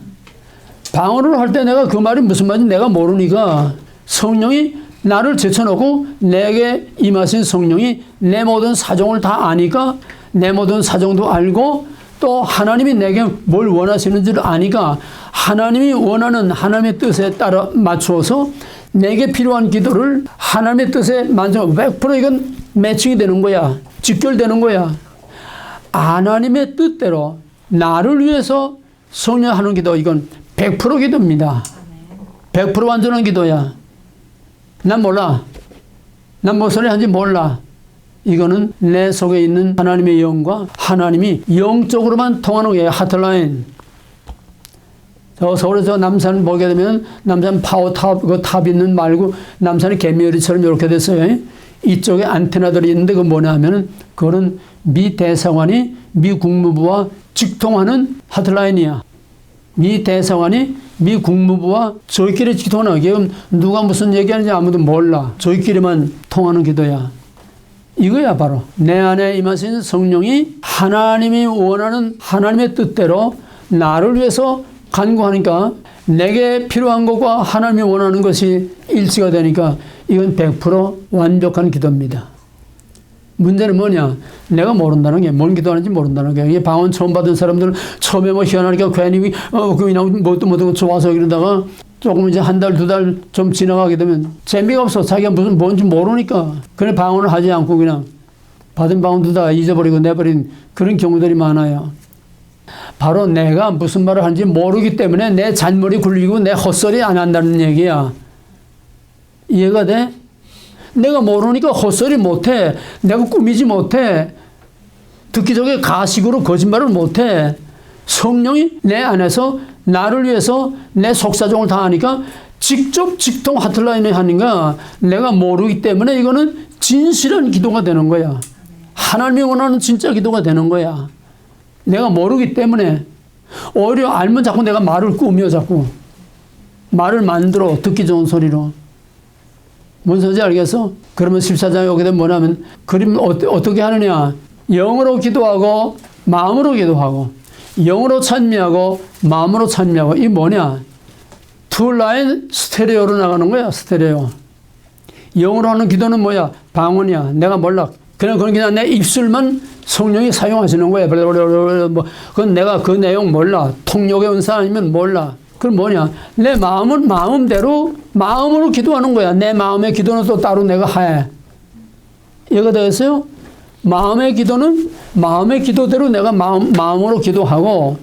방언을 할 때 내가 그 말이 무슨 말인지 내가 모르니까 성령이 나를 제쳐놓고 내게 임하신 성령이 내 모든 사정을 다 아니까 내 모든 사정도 알고 또 하나님이 내게 뭘 원하시는지를 아니까 하나님이 원하는 하나님의 뜻에 따라 맞추어서 내게 필요한 기도를 하나님의 뜻에 맞춰 100% 이건 매칭이 되는 거야. 직결되는 거야. 하나님의 뜻대로 나를 위해서 성령하는 기도 이건 100% 기도입니다. 100% 완전한 기도야. 난 몰라. 난 무슨 소리 하는지 몰라. 이거는 내 속에 있는 하나님의 영과 하나님이 영적으로만 통하는 거예요. 하트라인. 저 서울에서 남산 보게 되면 남산 파워탑, 그 탑 있는 말고 남산이 개미어리처럼 이렇게 됐어요. 이쪽에 안테나들이 있는데 그 뭐냐 하면은 그거는 미 대사관이 미 국무부와 직통하는 하트라인이야. 미 대사관이 미 국무부와 저희끼리 기도하는 거예요. 누가 무슨 얘기하는지 아무도 몰라. 저희끼리만 통하는 기도야. 이거야 바로 내 안에 임하신 성령이 하나님이 원하는 하나님의 뜻대로 나를 위해서 간구하니까 내게 필요한 것과 하나님이 원하는 것이 일치가 되니까 이건 100% 완벽한 기도입니다. 문제는 뭐냐? 내가 모른다는 게, 뭔 기도하는지 모른다는 게. 이게 방언 처음 받은 사람들은 처음에 뭐 희한하니까 괜히 그냥 뭣도 좋아서 이러다가 조금 이제 한 달, 두 달 좀 지나가게 되면 재미가 없어. 자기가 뭔지 모르니까. 그래 방언을 하지 않고 그냥 받은 방언도 다 잊어버리고 내버린 그런 경우들이 많아요. 바로 내가 무슨 말을 하는지 모르기 때문에 내 잔머리 굴리고 내 헛소리 안 한다는 얘기야. 이해가 돼? 내가 모르니까 헛소리 못해. 내가 꾸미지 못해. 듣기 좋게 가식으로 거짓말을 못해. 성령이 내 안에서 나를 위해서 내 속사정을 다 하니까 직접 직통 하트라인에 하니까 내가 모르기 때문에 이거는 진실한 기도가 되는 거야. 하나님이 원하는 진짜 기도가 되는 거야. 내가 모르기 때문에 오히려 알면 자꾸 내가 말을 꾸며 자꾸 말을 만들어 듣기 좋은 소리로. 뭔 소리인지 알겠어? 그러면 14장에 오게 되면 뭐냐면 그림 어떻게 하느냐. 영으로 기도하고 마음으로 기도하고 영으로 찬미하고 마음으로 찬미하고. 이 뭐냐. 두 라인 스테레오로 나가는 거야. 스테레오. 영으로 하는 기도는 뭐야? 방언이야. 내가 몰라. 그냥 내 입술만 성령이 사용하시는 거야. 뭐 그건 내가 그 내용 몰라. 통역의 은사 아니면 몰라. 그럼 뭐냐? 내 마음은 마음으로 기도하는 거야. 내 마음의 기도는 또 따로 내가 해. 이해가 되겠어요? 마음의 기도는 마음의 기도대로 내가 마음으로 기도하고,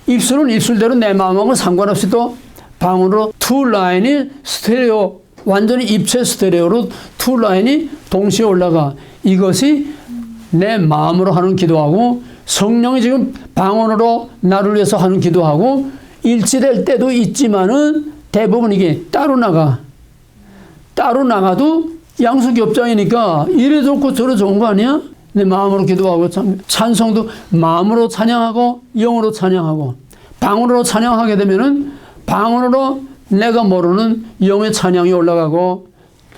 입술은 입술대로 내 마음하고 상관없이 또 방으로 두 라인이 스테레오, 완전히 입체 스테레오로 두 라인이 동시에 올라가. 이것이 내 마음으로 하는 기도하고, 성령이 지금 방언으로 나를 위해서 하는 기도하고 일치될 때도 있지만은 대부분 이게 따로 나가. 따로 나가도 양수겹장이니까 이래 좋고 저래 좋은 거 아니야? 내 마음으로 기도하고 찬송도 마음으로 찬양하고 영으로 찬양하고. 방언으로 찬양하게 되면은 방언으로 내가 모르는 영의 찬양이 올라가고,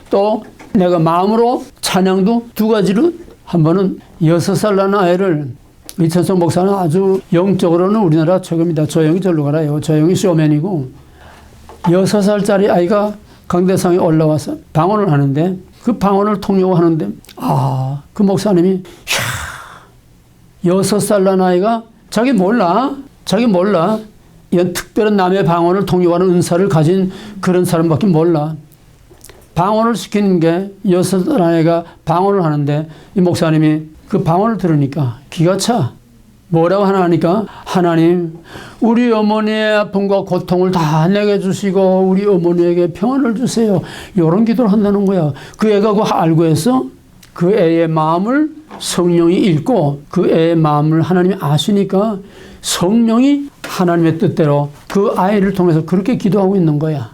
또 내가 마음으로 찬양도 두 가지로. 한 번은 6살 난 아이를, 이천성 목사는 아주 영적으로는 우리나라 최고입니다. 저 형이 절로 가라요. 저 형이 쇼맨이고, 6살짜리 아이가 강대상에 올라와서 방언을 하는데, 그 방언을 통역하는데, 그 목사님이 6살 난 아이가 자기 몰라. 이런 특별한 남의 방언을 통역하는 은사를 가진 그런 사람밖에 몰라. 방언을 시키는 게 6살 아이가 방언을 하는데, 이 목사님이 그 방언을 들으니까 기가 차. 뭐라고 하니까, 하나님, 우리 어머니의 아픔과 고통을 다 내게 주시고 우리 어머니에게 평안을 주세요. 이런 기도를 한다는 거야. 그 애가 그거 알고 했어? 그 애의 마음을 성령이 읽고 그 애의 마음을 하나님이 아시니까 성령이 하나님의 뜻대로 그 아이를 통해서 그렇게 기도하고 있는 거야.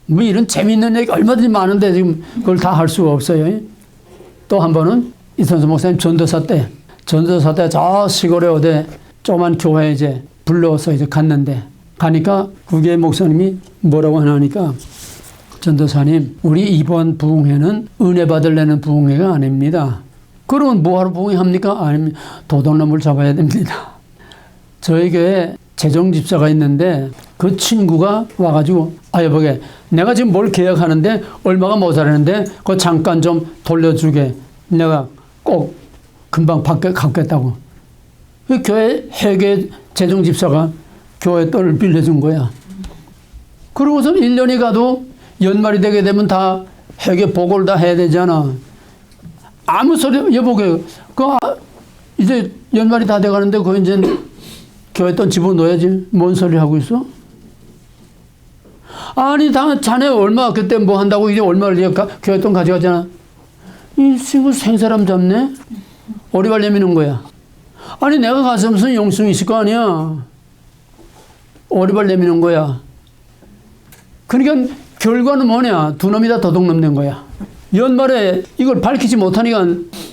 뭐 이런 재미있는 얘기 얼마든지 많은데 지금 그걸 다 할 수가 없어요. 또 한 번은 이선수 목사님 전도사 때 저 시골에 어디 조그만 교회에 이제 불러서 이제 갔는데, 가니까 그게 목사님이 뭐라고 하니까, 전도사님, 우리 이번 부흥회는 은혜 받으려는 부흥회가 아닙니다. 그러면 뭐하러 부흥회합니까? 아니면 도둑놈을 잡아야 됩니다. 저희 교회에 재정집사가 있는데 그 친구가 와가지고, 여보게, 내가 지금 뭘 계약하는데 얼마가 모자라는데 그거 잠깐 좀 돌려주게. 내가 꼭 금방 갚겠다고. 그 교회 회계 재정집사가 교회 돈을 빌려준 거야. 그러고서 1년이 가도 연말이 되게 되면 다 회계 보고를 다 해야 되잖아. 아무 소리, 여보게, 이제 연말이 다 돼가는데 그거 이제 교회 돈 집어넣어야지. 뭔 소리 하고 있어? 아니, 자네 얼마 그때 뭐 한다고 이제 얼마를 교회 돈 가져가잖아. 이 친구 생사람 잡네? 오리발 내미는 거야. 아니, 내가 가서 무슨 용승이 있을 거 아니야. 오리발 내미는 거야. 그러니까 결과는 뭐냐? 두 놈이 다 도둑놈 된 거야. 연말에 이걸 밝히지 못하니까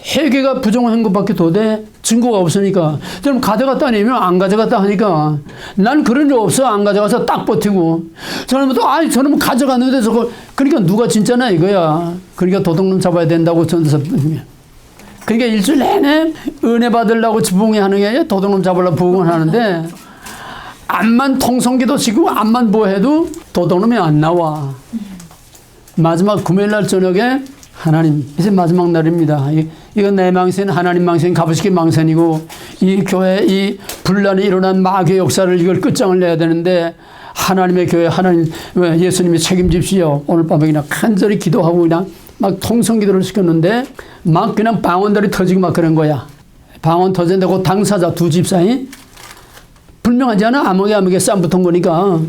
회계가 부정한 것밖에 도대 증거가 없으니까. 그럼 가져갔다 아니면 안 가져갔다 하니까, 난 그런 일 없어. 안 가져가서 딱 버티고. 저놈은 또, 저놈은 가져갔는데 저거. 그러니까 누가 진짜나 이거야. 그러니까 도둑놈 잡아야 된다고 전도사. 그러니까 일주일 내내 은혜 받으려고 부흥회 하는 게 아니라 도둑놈 잡으려고 부흥을 하는데, 암만 통성기도 지고 암만 뭐 해도 도둑놈이 안 나와. 마지막 금요일날 저녁에 하나님, 이제 마지막 날입니다. 이건 내 망신, 하나님 망신, 가부시키 망신이고, 이 교회 이 분란이 일어난 마귀의 역사를 이걸 끝장을 내야 되는데, 하나님의 교회, 예수님이 책임집시오. 오늘 밤에 그냥 간절히 기도하고 그냥 막 통성기도를 시켰는데, 막 그냥 방언들이 터지고 막 그런 거야. 방언 터졌는데 그 당사자 두 집사이 분명하지 않아? 아무개 쌈 붙은 거니까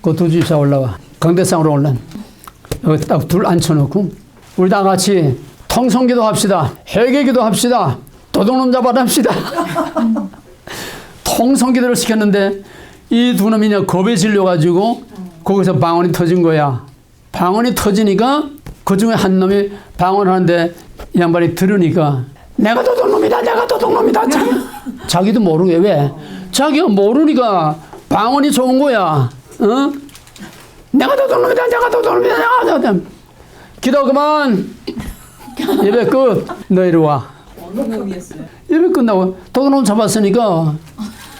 그 두 집사 올라와. 강대상으로 올라. 여기 딱 둘 앉혀놓고, 우리 다 같이 통성기도 합시다. 회개기도 합시다. 도둑놈 잡아라 합시다. 통성기도를 시켰는데 이 두 놈이 겁에 질려가지고 거기서 방언이 터진 거야. 방언이 터지니까 그 중에 한 놈이 방언하는데 이 양반이 들으니까, 내가 도둑놈이다. 자기도 모르게. 왜? 자기가 모르니까 방언이 좋은 거야. 내가 도둑놈이다. 내가 도둑놈이다. 내가 도둑놈이다. 기도 그만. 예배 끝. 너 이리 와. 어느 놈이었어요? 예배 끝나고 도둑놈 잡았으니까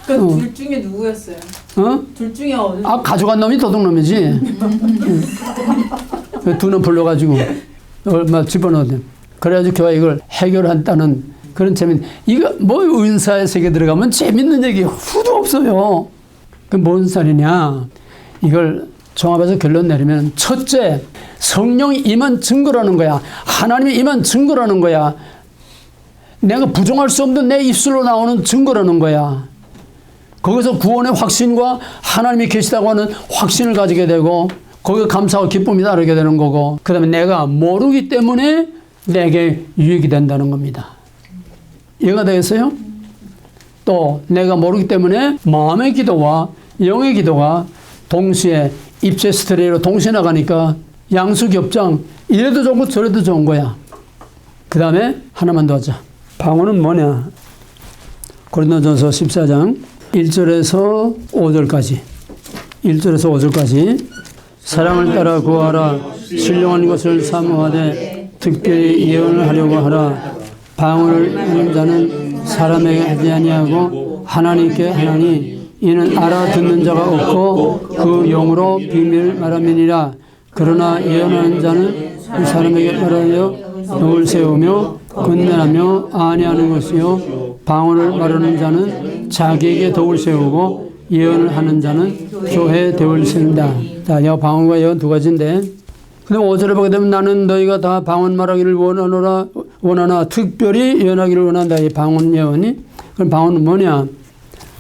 둘 중에 누구였어요? 둘 중에 어느? 가져간 놈이 도둑놈이지. 두 놈 불러가지고 얼마 집어넣었대. 그래가지고 교회 이걸 해결한다는 그런 재밌는, 이거 뭐 은사의 세계 들어가면 재밌는 얘기 후도 없어요. 그 뭔 살이냐. 이걸 종합해서 결론 내리면, 첫째, 성령이 임한 증거라는 거야. 하나님이 임한 증거라는 거야. 내가 부정할 수 없는 내 입술로 나오는 증거라는 거야. 거기서 구원의 확신과 하나님이 계시다고 하는 확신을 가지게 되고, 거기에 감사와 기쁨이 따르게 되는 거고, 그 다음에 내가 모르기 때문에 내게 유익이 된다는 겁니다. 이해가 되겠어요? 또 내가 모르기 때문에 마음의 기도와 영의 기도가 동시에 입체 스트레이로 동시에 나가니까 양수겹장, 이래도 좋고 저래도 좋은 거야. 그 다음에 하나만 더 하자. 방언은 뭐냐? 고린도전서 14장 1절에서 5절까지. 1절에서 5절까지. 사랑을 따라 구하라. 신령한 것을 사모하되 특별히 예언을 하려고 하라. 방언을 하는 자는 사람에게 하지 아니하고 하나님께 하나니, 이는 알아듣는 자가 없고 그 영으로 비밀을 말함이니라. 그러나 예언하는 자는 그 사람에게 말하여 덕을 세우며 건면하며 안위하는 것이요, 방언을 말하는 자는 자기에게 덕을 세우고 예언을 하는 자는 교회에 덕을 세운다. 자, 여 방언과 예언 두 가지인데, 근데 5절에 보게 되면 나는 너희가 다 방언 말하기를 원하나 특별히 예언하기를 원한다. 이 방언 예언이. 그럼 방언은 뭐냐?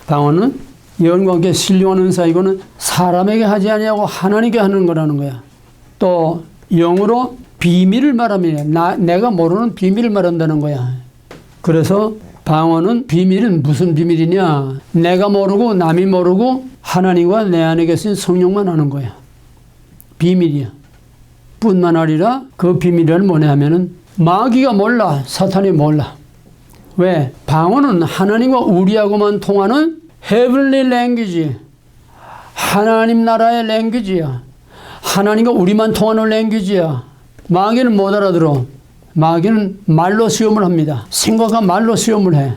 방언은 예언과 함께 신령한 은사, 이거는 사람에게 하지 아니하고 하나님께 하는 거라는 거야. 또 영으로 비밀을 말하면 내가 모르는 비밀을 말한다는 거야. 그래서 방언은, 비밀은 무슨 비밀이냐? 내가 모르고 남이 모르고 하나님과 내 안에 계신 성령만 아는 거야. 비밀이야. 뿐만 아니라 그 비밀은 뭐냐 하면은 마귀가 몰라, 사탄이 몰라. 왜? 방언은 하나님과 우리하고만 통하는 헤블리 랭귀지, 하나님 나라의 랭귀지야. 하나님과 우리만 통하는 랭귀지야. 마귀는 못 알아들어. 마귀는 말로 시험을 합니다. 생각과 말로 시험을 해.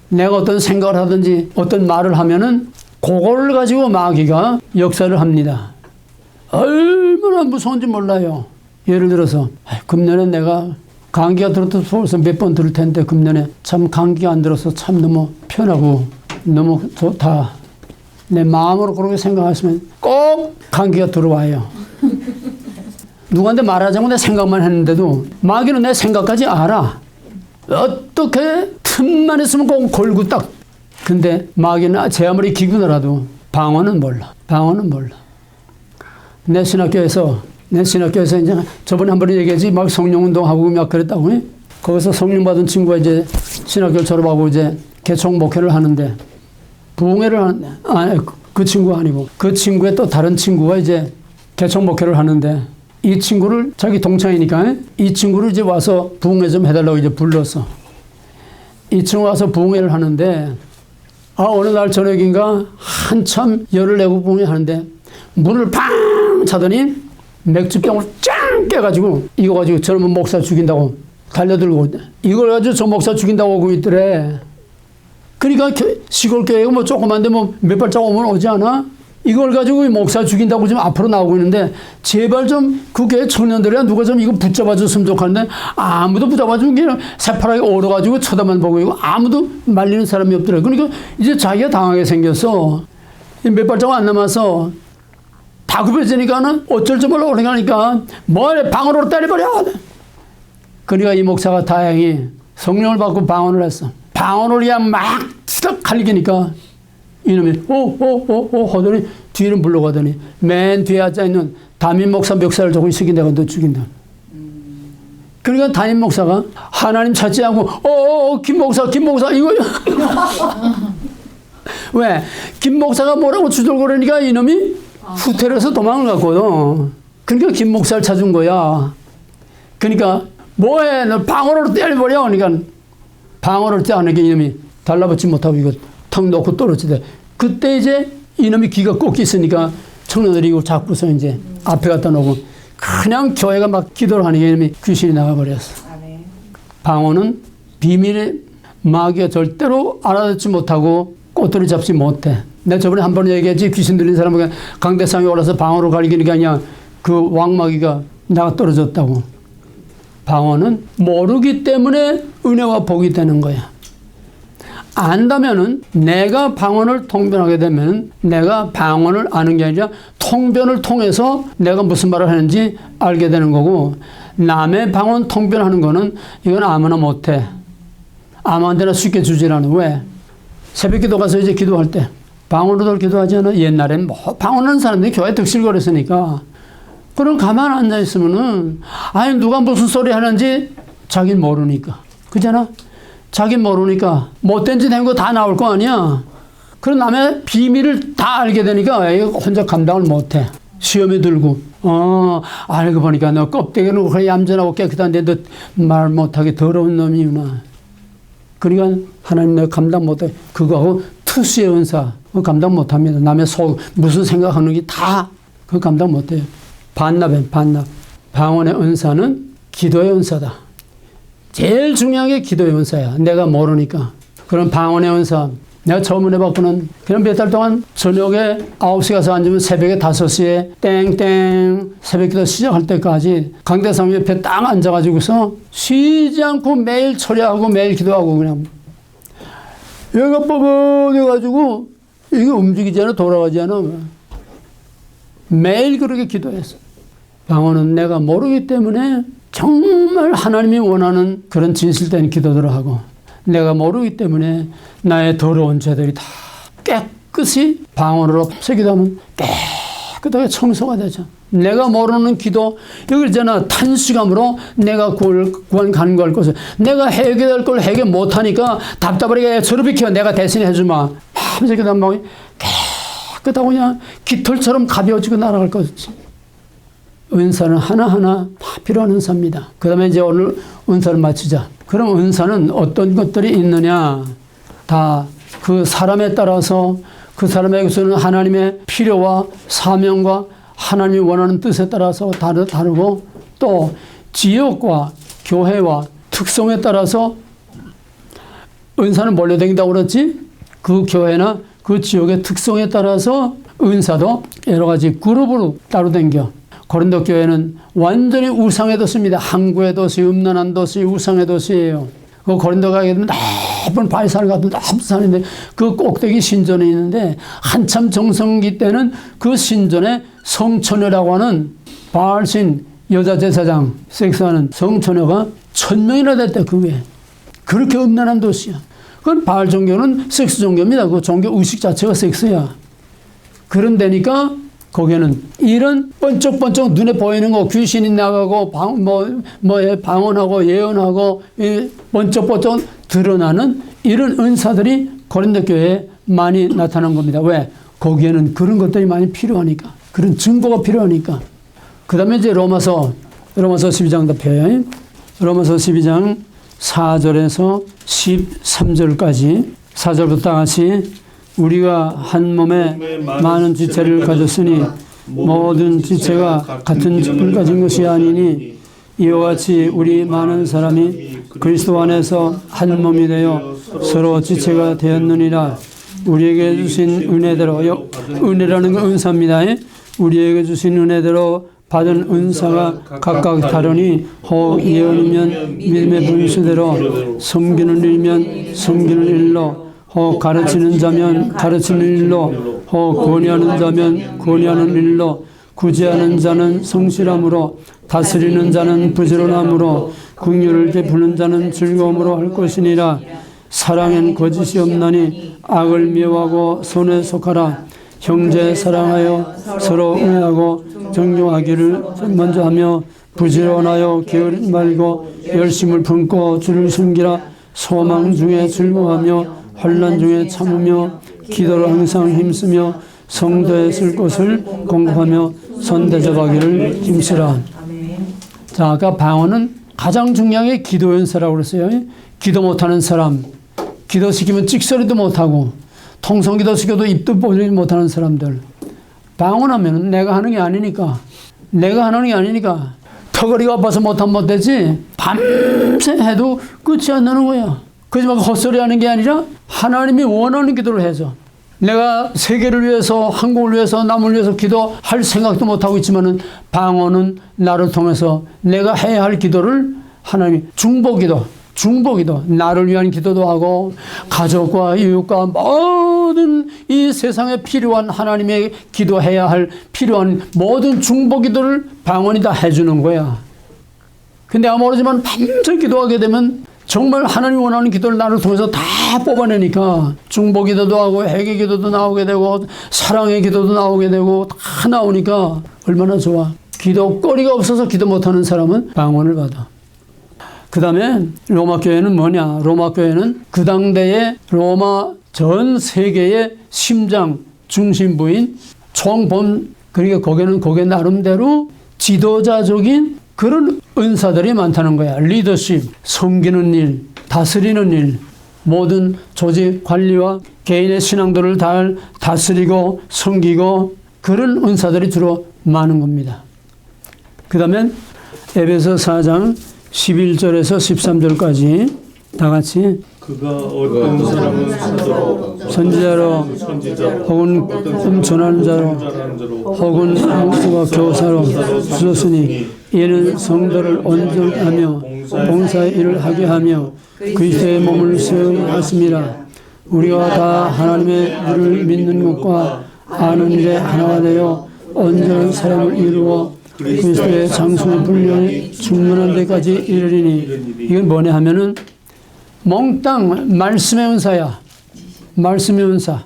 내가 어떤 생각을 하든지 어떤 말을 하면은 그걸 가지고 마귀가 역사를 합니다. 얼마나 무서운지 몰라요. 예를 들어서 금년에 내가 감기가 들어도 서울서 몇 번 들을 텐데, 금년에 참 감기가 안 들어서 참 너무 편하고 너무 좋다. 내 마음으로 그렇게 생각하시면 꼭 감기가 들어와요. 누구한테 말하자고 내 생각만 했는데도 마귀는 내 생각까지 알아. 어떻게 틈만 있으면 꼭 걸고 딱. 근데 마귀는 제 아무리 기구더라도 방언은 몰라. 방언은 몰라. 내 신학교에서 이제 저번에 한 번 얘기했지, 막 성령운동하고 막 그랬다고. 거기서 성령 받은 친구가 이제 신학교를 졸업하고 이제 개총 목회를 하는데, 부흥회를 하는데, 아니, 그 친구가 아니고 그 친구의 또 다른 친구가 이제 개총 목회를 하는데, 이 친구를, 자기 동창이니까 이 친구를 이제 와서 부흥회 좀 해달라고 이제 불렀어. 이 친구가 와서 부흥회를 하는데, 어느 날 저녁인가 한참 열을 내고 부흥회 하는데 문을 팡 차더니 맥주병을 짱 깨가지고 이거 가지고 젊은 목사 죽인다고 달려들고, 이걸 가지고 저 목사 죽인다고 하고 있더래. 그러니까 시골 교회가 뭐 조그만데 뭐 몇 발짝 오면 오지 않아? 이걸 가지고 목사 죽인다고 지금 앞으로 나오고 있는데, 제발 좀 그 교회 청년들이야 누가 좀 이거 붙잡아 줬으면 좋겠는데, 아무도 붙잡아 주는 게 새파랗게 얼어가지고 쳐다만 보고 있고 아무도 말리는 사람이 없더래. 그러니까 이제 자기가 당하게 생겼어. 몇 발짝 안 남아서 다급해지니까는 어쩔 줄 몰라 오래가니까 뭐래, 방언으로 때려버려. 그러니까 이 목사가 다행히 성령을 받고 방언을 했어. 방언을 그냥 막 싹 갈기니까 이놈이 하더니 뒤를 물러가더니 맨 뒤에 앉아있는 담임 목사 멱살을 조금 숙인다고 너 죽인다. 그러니까 담임 목사가 하나님 찾지 않고 김 목사 이거 왜? 김 목사가 뭐라고 주절거리니까 이놈이 후퇴를 해서 도망을 갔거든. 그러니까 김 목사를 찾은 거야. 그러니까 뭐해, 너 방언으로 때려버려. 그러니까 방언을 떼어내니까 이놈이 달라붙지 못하고 이거 턱 놓고 떨어지대. 그때 이제 이놈이 귀가 꼭 있으니까 청년들이 자꾸서 이제 앞에 갖다 놓고 그냥 교회가 막 기도를 하는 게 귀신이 나가버렸어. 방언은 비밀의 마귀가 절대로 알아듣지 못하고 꼬투리 잡지 못해. 내가 저번에 한 번 얘기했지. 귀신 들린 사람은 강대상에 올라서 방언으로 갈기니까 그냥 그 왕마귀가 나가 떨어졌다고. 방언은 모르기 때문에 은혜와 복이 되는 거야. 안다면은 내가 방언을 통변하게 되면 내가 방언을 아는 게 아니라 통변을 통해서 내가 무슨 말을 하는지 알게 되는 거고, 남의 방언 통변하는 거는 이건 아무나 못해. 아무한테나 쉽게 주질 않아. 왜? 새벽 기도 가서 이제 기도할 때 방언으로 기도하지 않아? 옛날엔 뭐 방언하는 사람들이 교회에 득실거렸으니까. 그럼 가만 앉아 있으면은 아니 누가 무슨 소리 하는지 자기는 모르니까. 그잖아? 자기는 모르니까 못된 짓 한 거 다 나올 거 아니야. 그럼 남의 비밀을 다 알게 되니까 혼자 감당을 못해. 시험에 들고 알고 보니까 너 껍데기는 그래 얌전하고 깨끗한데 너 말 못하게 더러운 놈이구나. 그러니까 하나님 내가 감당 못해. 그거하고 투수의 은사 감당 못합니다. 남의 속 무슨 생각하는지 다 그거 감당 못해요. 반납해. 방언의 은사는 기도의 은사다. 제일 중요한 게 기도의 은사야. 내가 모르니까. 그런 방언의 은사 내가 처음 은혜 받고는 그냥 몇 달 동안 저녁에 9시 가서 앉으면 새벽에 5시에 땡땡 새벽기도 시작할 때까지 강대상 옆에 딱 앉아가지고서 쉬지 않고 매일 철야하고 매일 기도하고 그냥 여기가 뻐근해가지고 이게 움직이지 않아 돌아가지 않아. 매일 그렇게 기도했어. 방언은 내가 모르기 때문에 정말 하나님이 원하는 그런 진실된 기도들을 하고, 내가 모르기 때문에 나의 더러운 죄들이 다 깨끗이 방언으로 새기도하면 깨끗하게 청소가 되죠. 내가 모르는 기도, 여기 있잖아. 탄식함으로 내가 구원 간구할 것을 내가 해결할 걸 해결 못하니까 답답하게 저리 비켜 내가 대신 해주마. 밤새 기도하면 깨끗하고 그냥 깃털처럼 가벼워지고 날아갈 것이지. 은사는 하나하나 다 필요한 은사입니다. 그 다음에 이제 오늘 은사를 마치자. 그럼 은사는 어떤 것들이 있느냐? 다 그 사람에 따라서 그 사람에게서는 하나님의 필요와 사명과 하나님이 원하는 뜻에 따라서 다르고, 또 지역과 교회와 특성에 따라서 은사는 몰려다닌다고 그랬지? 그 교회나 그 지역의 특성에 따라서 은사도 여러 가지 그룹으로 따로 댕겨. 고린도 교회는 완전히 우상의 도시입니다. 항구의 도시, 음란한 도시, 우상의 도시예요. 그 고린도 가게 되면 넓은 바위산 같은 넓은 산인데 그 꼭대기 신전에 있는데 한참 정성기 때는 그 신전에 성처녀라고 하는 바알신 여자 제사장 섹스하는 성처녀가 1000명이나 됐대. 그게 그렇게 음란한 도시야. 그건 바알 종교는 섹스 종교입니다. 그 종교 의식 자체가 섹스야. 그런 데니까 거기에는 이런 번쩍번쩍 눈에 보이는 거, 귀신이 나가고 방언하고 예언하고 번쩍번쩍 드러나는 이런 은사들이 고린도 교회에 많이 나타난 겁니다. 왜? 거기에는 그런 것들이 많이 필요하니까. 그런 증거가 필요하니까. 그 다음에 이제 로마서 12장 펴요. 로마서 12장 4절에서 13절까지 4절부터 같이 우리가 한 몸에 많은 지체를 가졌으니 모든 지체가 같은 직분을 가진 것이 아니니 이와 같이 우리 많은 사람이 그리스도 안에서 한 몸이 되어 서로 지체가 되었느니라. 우리에게 주신 은혜대로, 은혜라는 건 은사입니다. 우리에게 주신 은혜대로 받은 은사가 각각 다르니 혹 예언이면 믿음의 분수대로, 섬기는 일이면 섬기는 일로, 혹 가르치는 자면 가르치는 일로, 혹 권위하는 자면 권위하는 일로, 구제하는 자는 성실함으로, 다스리는 자는 부지런함으로, 긍휼을 베푸는 자는 즐거움으로 할 것이니라. 사랑엔 거짓이 없나니 악을 미워하고 손에 속하라. 형제 사랑하여 서로 응하고 정정하기를 먼저 하며 부지런하여 게으르지 말고 열심을 품고 주를 섬기라. 소망 중에 즐거워하며 환난 중에 참으며 기도로 항상 힘쓰며 성도에 쓸 것을 공급하며 선대접하기를 힘쓰라. 자, 아까 방언은 가장 중요한 게 기도 연사라고 그랬어요. 기도 못하는 사람, 기도시키면 찍소리도 못하고 통성기도 시켜도 입도 벌리지 못하는 사람들, 방언하면 내가 하는 게 아니니까. 턱걸이가 아파서 못하면 못되지 밤새 해도 끝이 안 나는 거야. 그러지 말고 헛소리 하는 게 아니라 하나님이 원하는 기도를 해줘. 내가 세계를 위해서, 한국을 위해서, 남을 위해서 기도할 생각도 못하고 있지만은 방언은 나를 통해서 내가 해야 할 기도를 하나님이 중보기도, 나를 위한 기도도 하고 가족과 이웃과 모든 이 세상에 필요한 하나님의 기도해야 할 필요한 모든 중보기도를 방언이 다 해주는 거야. 근데 내가 모르지만 밤새 기도하게 되면 정말 하나님 원하는 기도를 나를 통해서 다 뽑아내니까 중보기도도 하고 회개기도도 나오게 되고 사랑의 기도도 나오게 되고 다 나오니까 얼마나 좋아. 기도거리가 없어서 기도 못하는 사람은 방언을 받아. 그 다음에 로마 교회는 뭐냐? 로마 교회는 그 당대의 로마 전 세계의 심장 중심부인 총본, 그러니까 거기는 거기 나름대로 지도자적인 그런 은사들이 많다는 거야. 리더십, 섬기는 일, 다스리는 일, 모든 조직 관리와 개인의 신앙들을 잘 다스리고 섬기고 그런 은사들이 주로 많은 겁니다. 그 다음에 에베소 4장 11절에서 13절까지 다 같이 그가 어떤 사람은 사도로 선지자로 혹은 전하는 자로 혹은 목수가 교사로 주셨으니 이는 성도를 온전하며 봉사의 일을 하게 하며 그리스도의 몸을 세우게 하심이라. 우리가 다 하나님의 일을 믿는 것과 아는 일에 하나가 되어 온전한 사람을 이루어 그리스도의 장수의 분량이 충만한 데까지 이르리니. 이건 뭐냐 하면은 몽땅 말씀의 은사야. 말씀의 은사.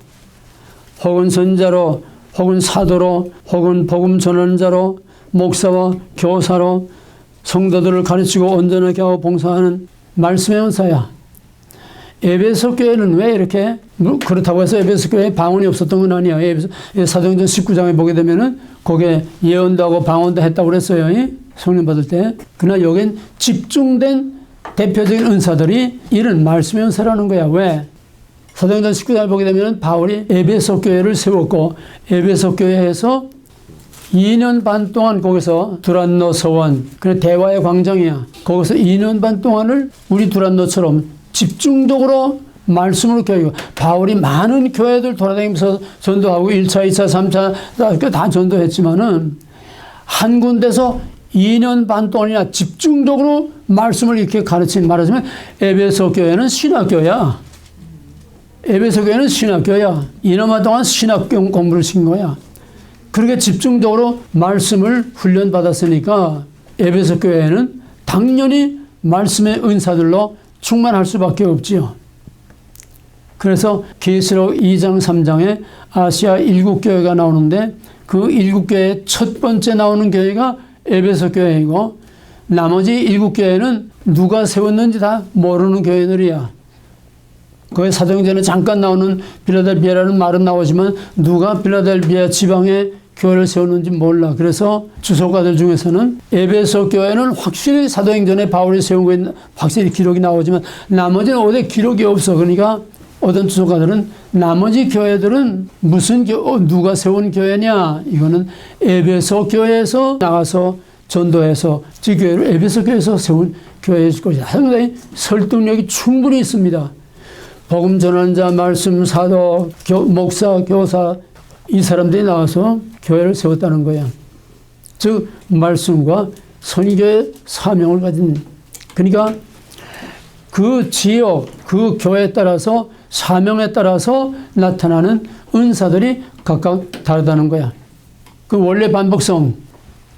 혹은 선자로, 혹은 사도로, 혹은 복음 전하는 자로, 목사와 교사로 성도들을 가르치고 온전하게 하고 봉사하는 말씀의 은사야. 에베소 교회는 왜 이렇게, 그렇다고 해서 에베소 교회에 방언이 없었던 건 아니야. 사도행전 19장에 보게 되면은 거기에 예언도 하고 방언도 했다고 그랬어요. 성령 받을 때. 그러나 여긴 집중된 대표적인 은사들이 이런 말씀의 은사라는 거야. 왜? 사도행전 19장을 보게 되면 바울이 에베소 교회를 세웠고 에베소 교회에서 2년 반 동안 거기서 두란노 서원, 그래 대화의 광장이야. 거기서 2년 반 동안을 우리 두란노처럼 집중적으로 말씀으로 교육하고 바울이 많은 교회들 돌아다니면서 전도하고 1차, 2차, 3차 다 전도했지만은 한 군데서 2년 반 동안이나 집중적으로 말씀을 이렇게 가르친, 말하자면 에베소 교회는 신학교야. 에베소 교회는 신학교야. 2년 반 동안 신학 공부를 시킨 거야. 그렇게 집중적으로 말씀을 훈련받았으니까 에베소 교회는 당연히 말씀의 은사들로 충만할 수밖에 없지요. 그래서 계시록 2장 3장에 아시아 7교회가 나오는데 그 7교회의 첫 번째 나오는 교회가 에베소 교회이고 나머지 7교회는 누가 세웠는지 다 모르는 교회들이야. 거기 사도행전에 잠깐 나오는 빌라델비아라는 말은 나오지만 누가 빌라델비아 지방에 교회를 세웠는지 몰라. 그래서 주석가들 중에서는 에베소 교회는 확실히 사도행전에 바울이 세운 거에 확실히 기록이 나오지만 나머지는 어디 기록이 없어. 그러니까 어떤 주석가들은 나머지 교회들은 무슨 누가 세운 교회냐? 이거는 에베소 교회에서 나가서 전도해서 그 교회를 에베소 교회에서 세운 교회일 것이다. 상당히 설득력이 충분히 있습니다. 복음 전하는 자, 말씀 사도, 목사, 교사 이 사람들이 나와서 교회를 세웠다는 거야. 즉 말씀과 선교의 사명을 가진, 그러니까 그 지역, 그 교회에 따라서 사명에 따라서 나타나는 은사들이 각각 다르다는 거야. 그 원래 반복성,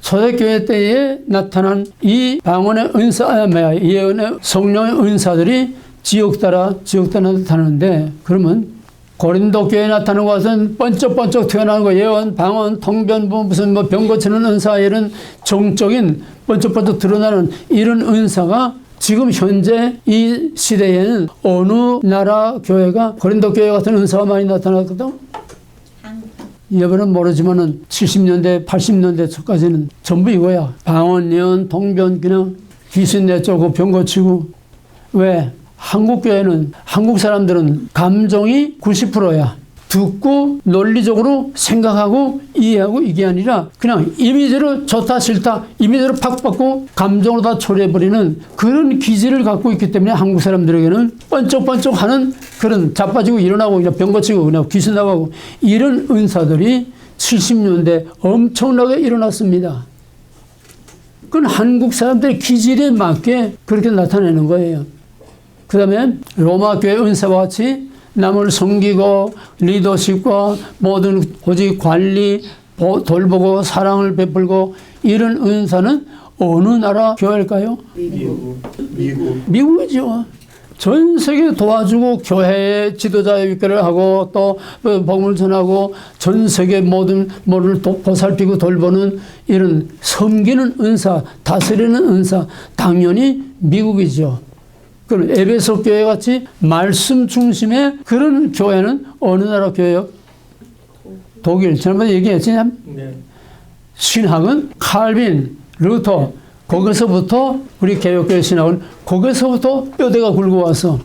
초대교회 때에 나타난 이 방언의 은사, 예언의 성령의 은사들이 지역 따라 나타나는데, 그러면 고린도 교회에 나타나는 것은 번쩍번쩍 튀어나오는 거, 예언, 방언, 통변, 무슨 병 고치는 은사, 이런 정적인 번쩍번쩍 드러나는 이런 은사가 지금 현재 이 시대에는 어느 나라 교회가 고린도 교회 같은 은사가 많이 나타났거든? 여러분은 모르지만은 70년대, 80년대 초까지는 전부 이거야. 방언, 예언, 통변, 그냥 귀신 내쫓고 병 고치고. 왜? 한국 교회는, 한국 사람들은 감정이 90%야. 듣고 논리적으로 생각하고 이해하고 이게 아니라 그냥 이미지로 좋다 싫다 이미지로 팍 받고 감정으로 다 처리해버리는 그런 기질을 갖고 있기 때문에 한국 사람들에게는 번쩍번쩍하는 그런 자빠지고 일어나고 그냥 병 고치고 그냥 귀신 나가고 이런 은사들이 70년대 엄청나게 일어났습니다. 그건 한국 사람들의 기질에 맞게 그렇게 나타내는 거예요. 그 다음에 로마 교회 은사와 같이 남을 섬기고 리더십과 모든 오직 관리, 돌보고 사랑을 베풀고 이런 은사는 어느 나라 교회일까요? 미국이죠. 전 세계 도와주고 교회의 지도자의 위계를 하고 또 복음을 전하고 전 세계 모든 모를 보살피고 돌보는 이런 섬기는 은사, 다스리는 은사 당연히 미국이죠. 그럼 에베소 교회 같이 말씀 중심의 그런 교회는 어느 나라 교회요? 독일. 지난번에 얘기했지? 네. 신학은 칼빈, 루터 거기서부터 우리 개혁교회 신학은 거기서부터 뼈대가 굵어와서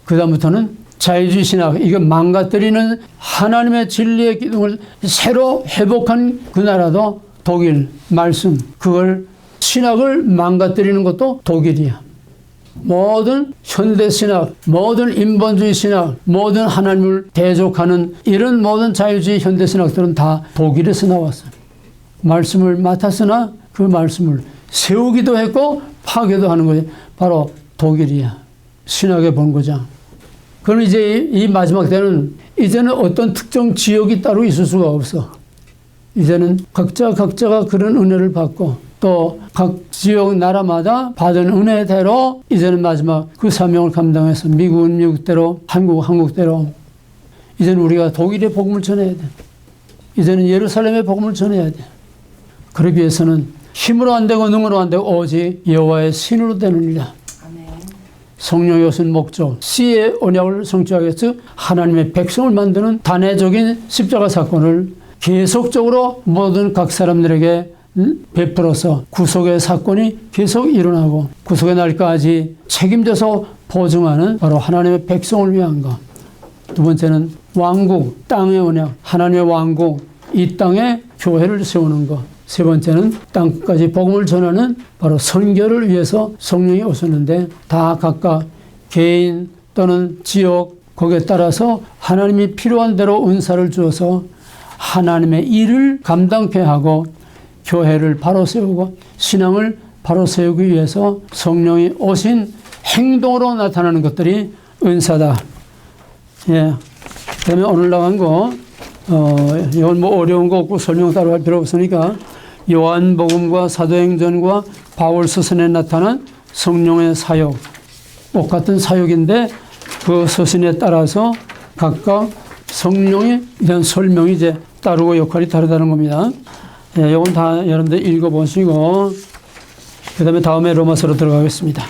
그 다음부터는 자유주의 신학 이거 망가뜨리는 하나님의 진리의 기둥을 새로 회복한 그 나라도 독일 말씀 그걸 신학을 망가뜨리는 것도 독일이야. 모든 현대신학, 모든 인본주의 신학, 모든 하나님을 대적하는 이런 모든 자유주의 현대신학들은 다 독일에서 나왔어요. 말씀을 맡았으나 그 말씀을 세우기도 했고 파괴도 하는 거예요. 바로 독일이야. 신학의 본고장. 그럼 이제 이 마지막 때는 이제는 어떤 특정 지역이 따로 있을 수가 없어. 이제는 각자가 그런 은혜를 받고 또 각 지역 나라마다 받은 은혜대로 이제는 마지막 그 사명을 감당해서 미국은 미국대로 한국대로 이제는 우리가 독일의 복음을 전해야 돼. 이제는 예루살렘의 복음을 전해야 돼. 그러기 위해서는 힘으로 안 되고 능으로 안 되고 오직 여호와의 신으로 되느니라. 성령의 오신 목적 C의 언약을 성취하기 위해서 하나님의 백성을 만드는 단회적인 십자가 사건을 계속적으로 모든 각 사람들에게 베풀어서 구속의 사건이 계속 일어나고 구속의 날까지 책임져서 보증하는 바로 하나님의 백성을 위한 것. 두 번째는 왕국, 땅의 언약, 하나님의 왕국, 이 땅에 교회를 세우는 것. 세 번째는 땅까지 복음을 전하는 바로 선교를 위해서 성령이 오셨는데 다 각각 개인 또는 지역 거기에 따라서 하나님이 필요한 대로 은사를 주어서 하나님의 일을 감당케 하고 교회를 바로 세우고 신앙을 바로 세우기 위해서 성령이 오신 행동으로 나타나는 것들이 은사다. 예. 그 다음에 오늘 나간 거, 이건 뭐 어려운 거 없고 설명 따로 할 필요 없으니까 요한복음과 사도행전과 바울 서신에 나타난 성령의 사역, 똑같은 사역인데 그 서신에 따라서 각각 성령에 대한 설명이 이제 따르고 역할이 다르다는 겁니다. 예, 이건 다 여러분들 읽어보시고 그 다음에 다음에 로마서로 들어가겠습니다.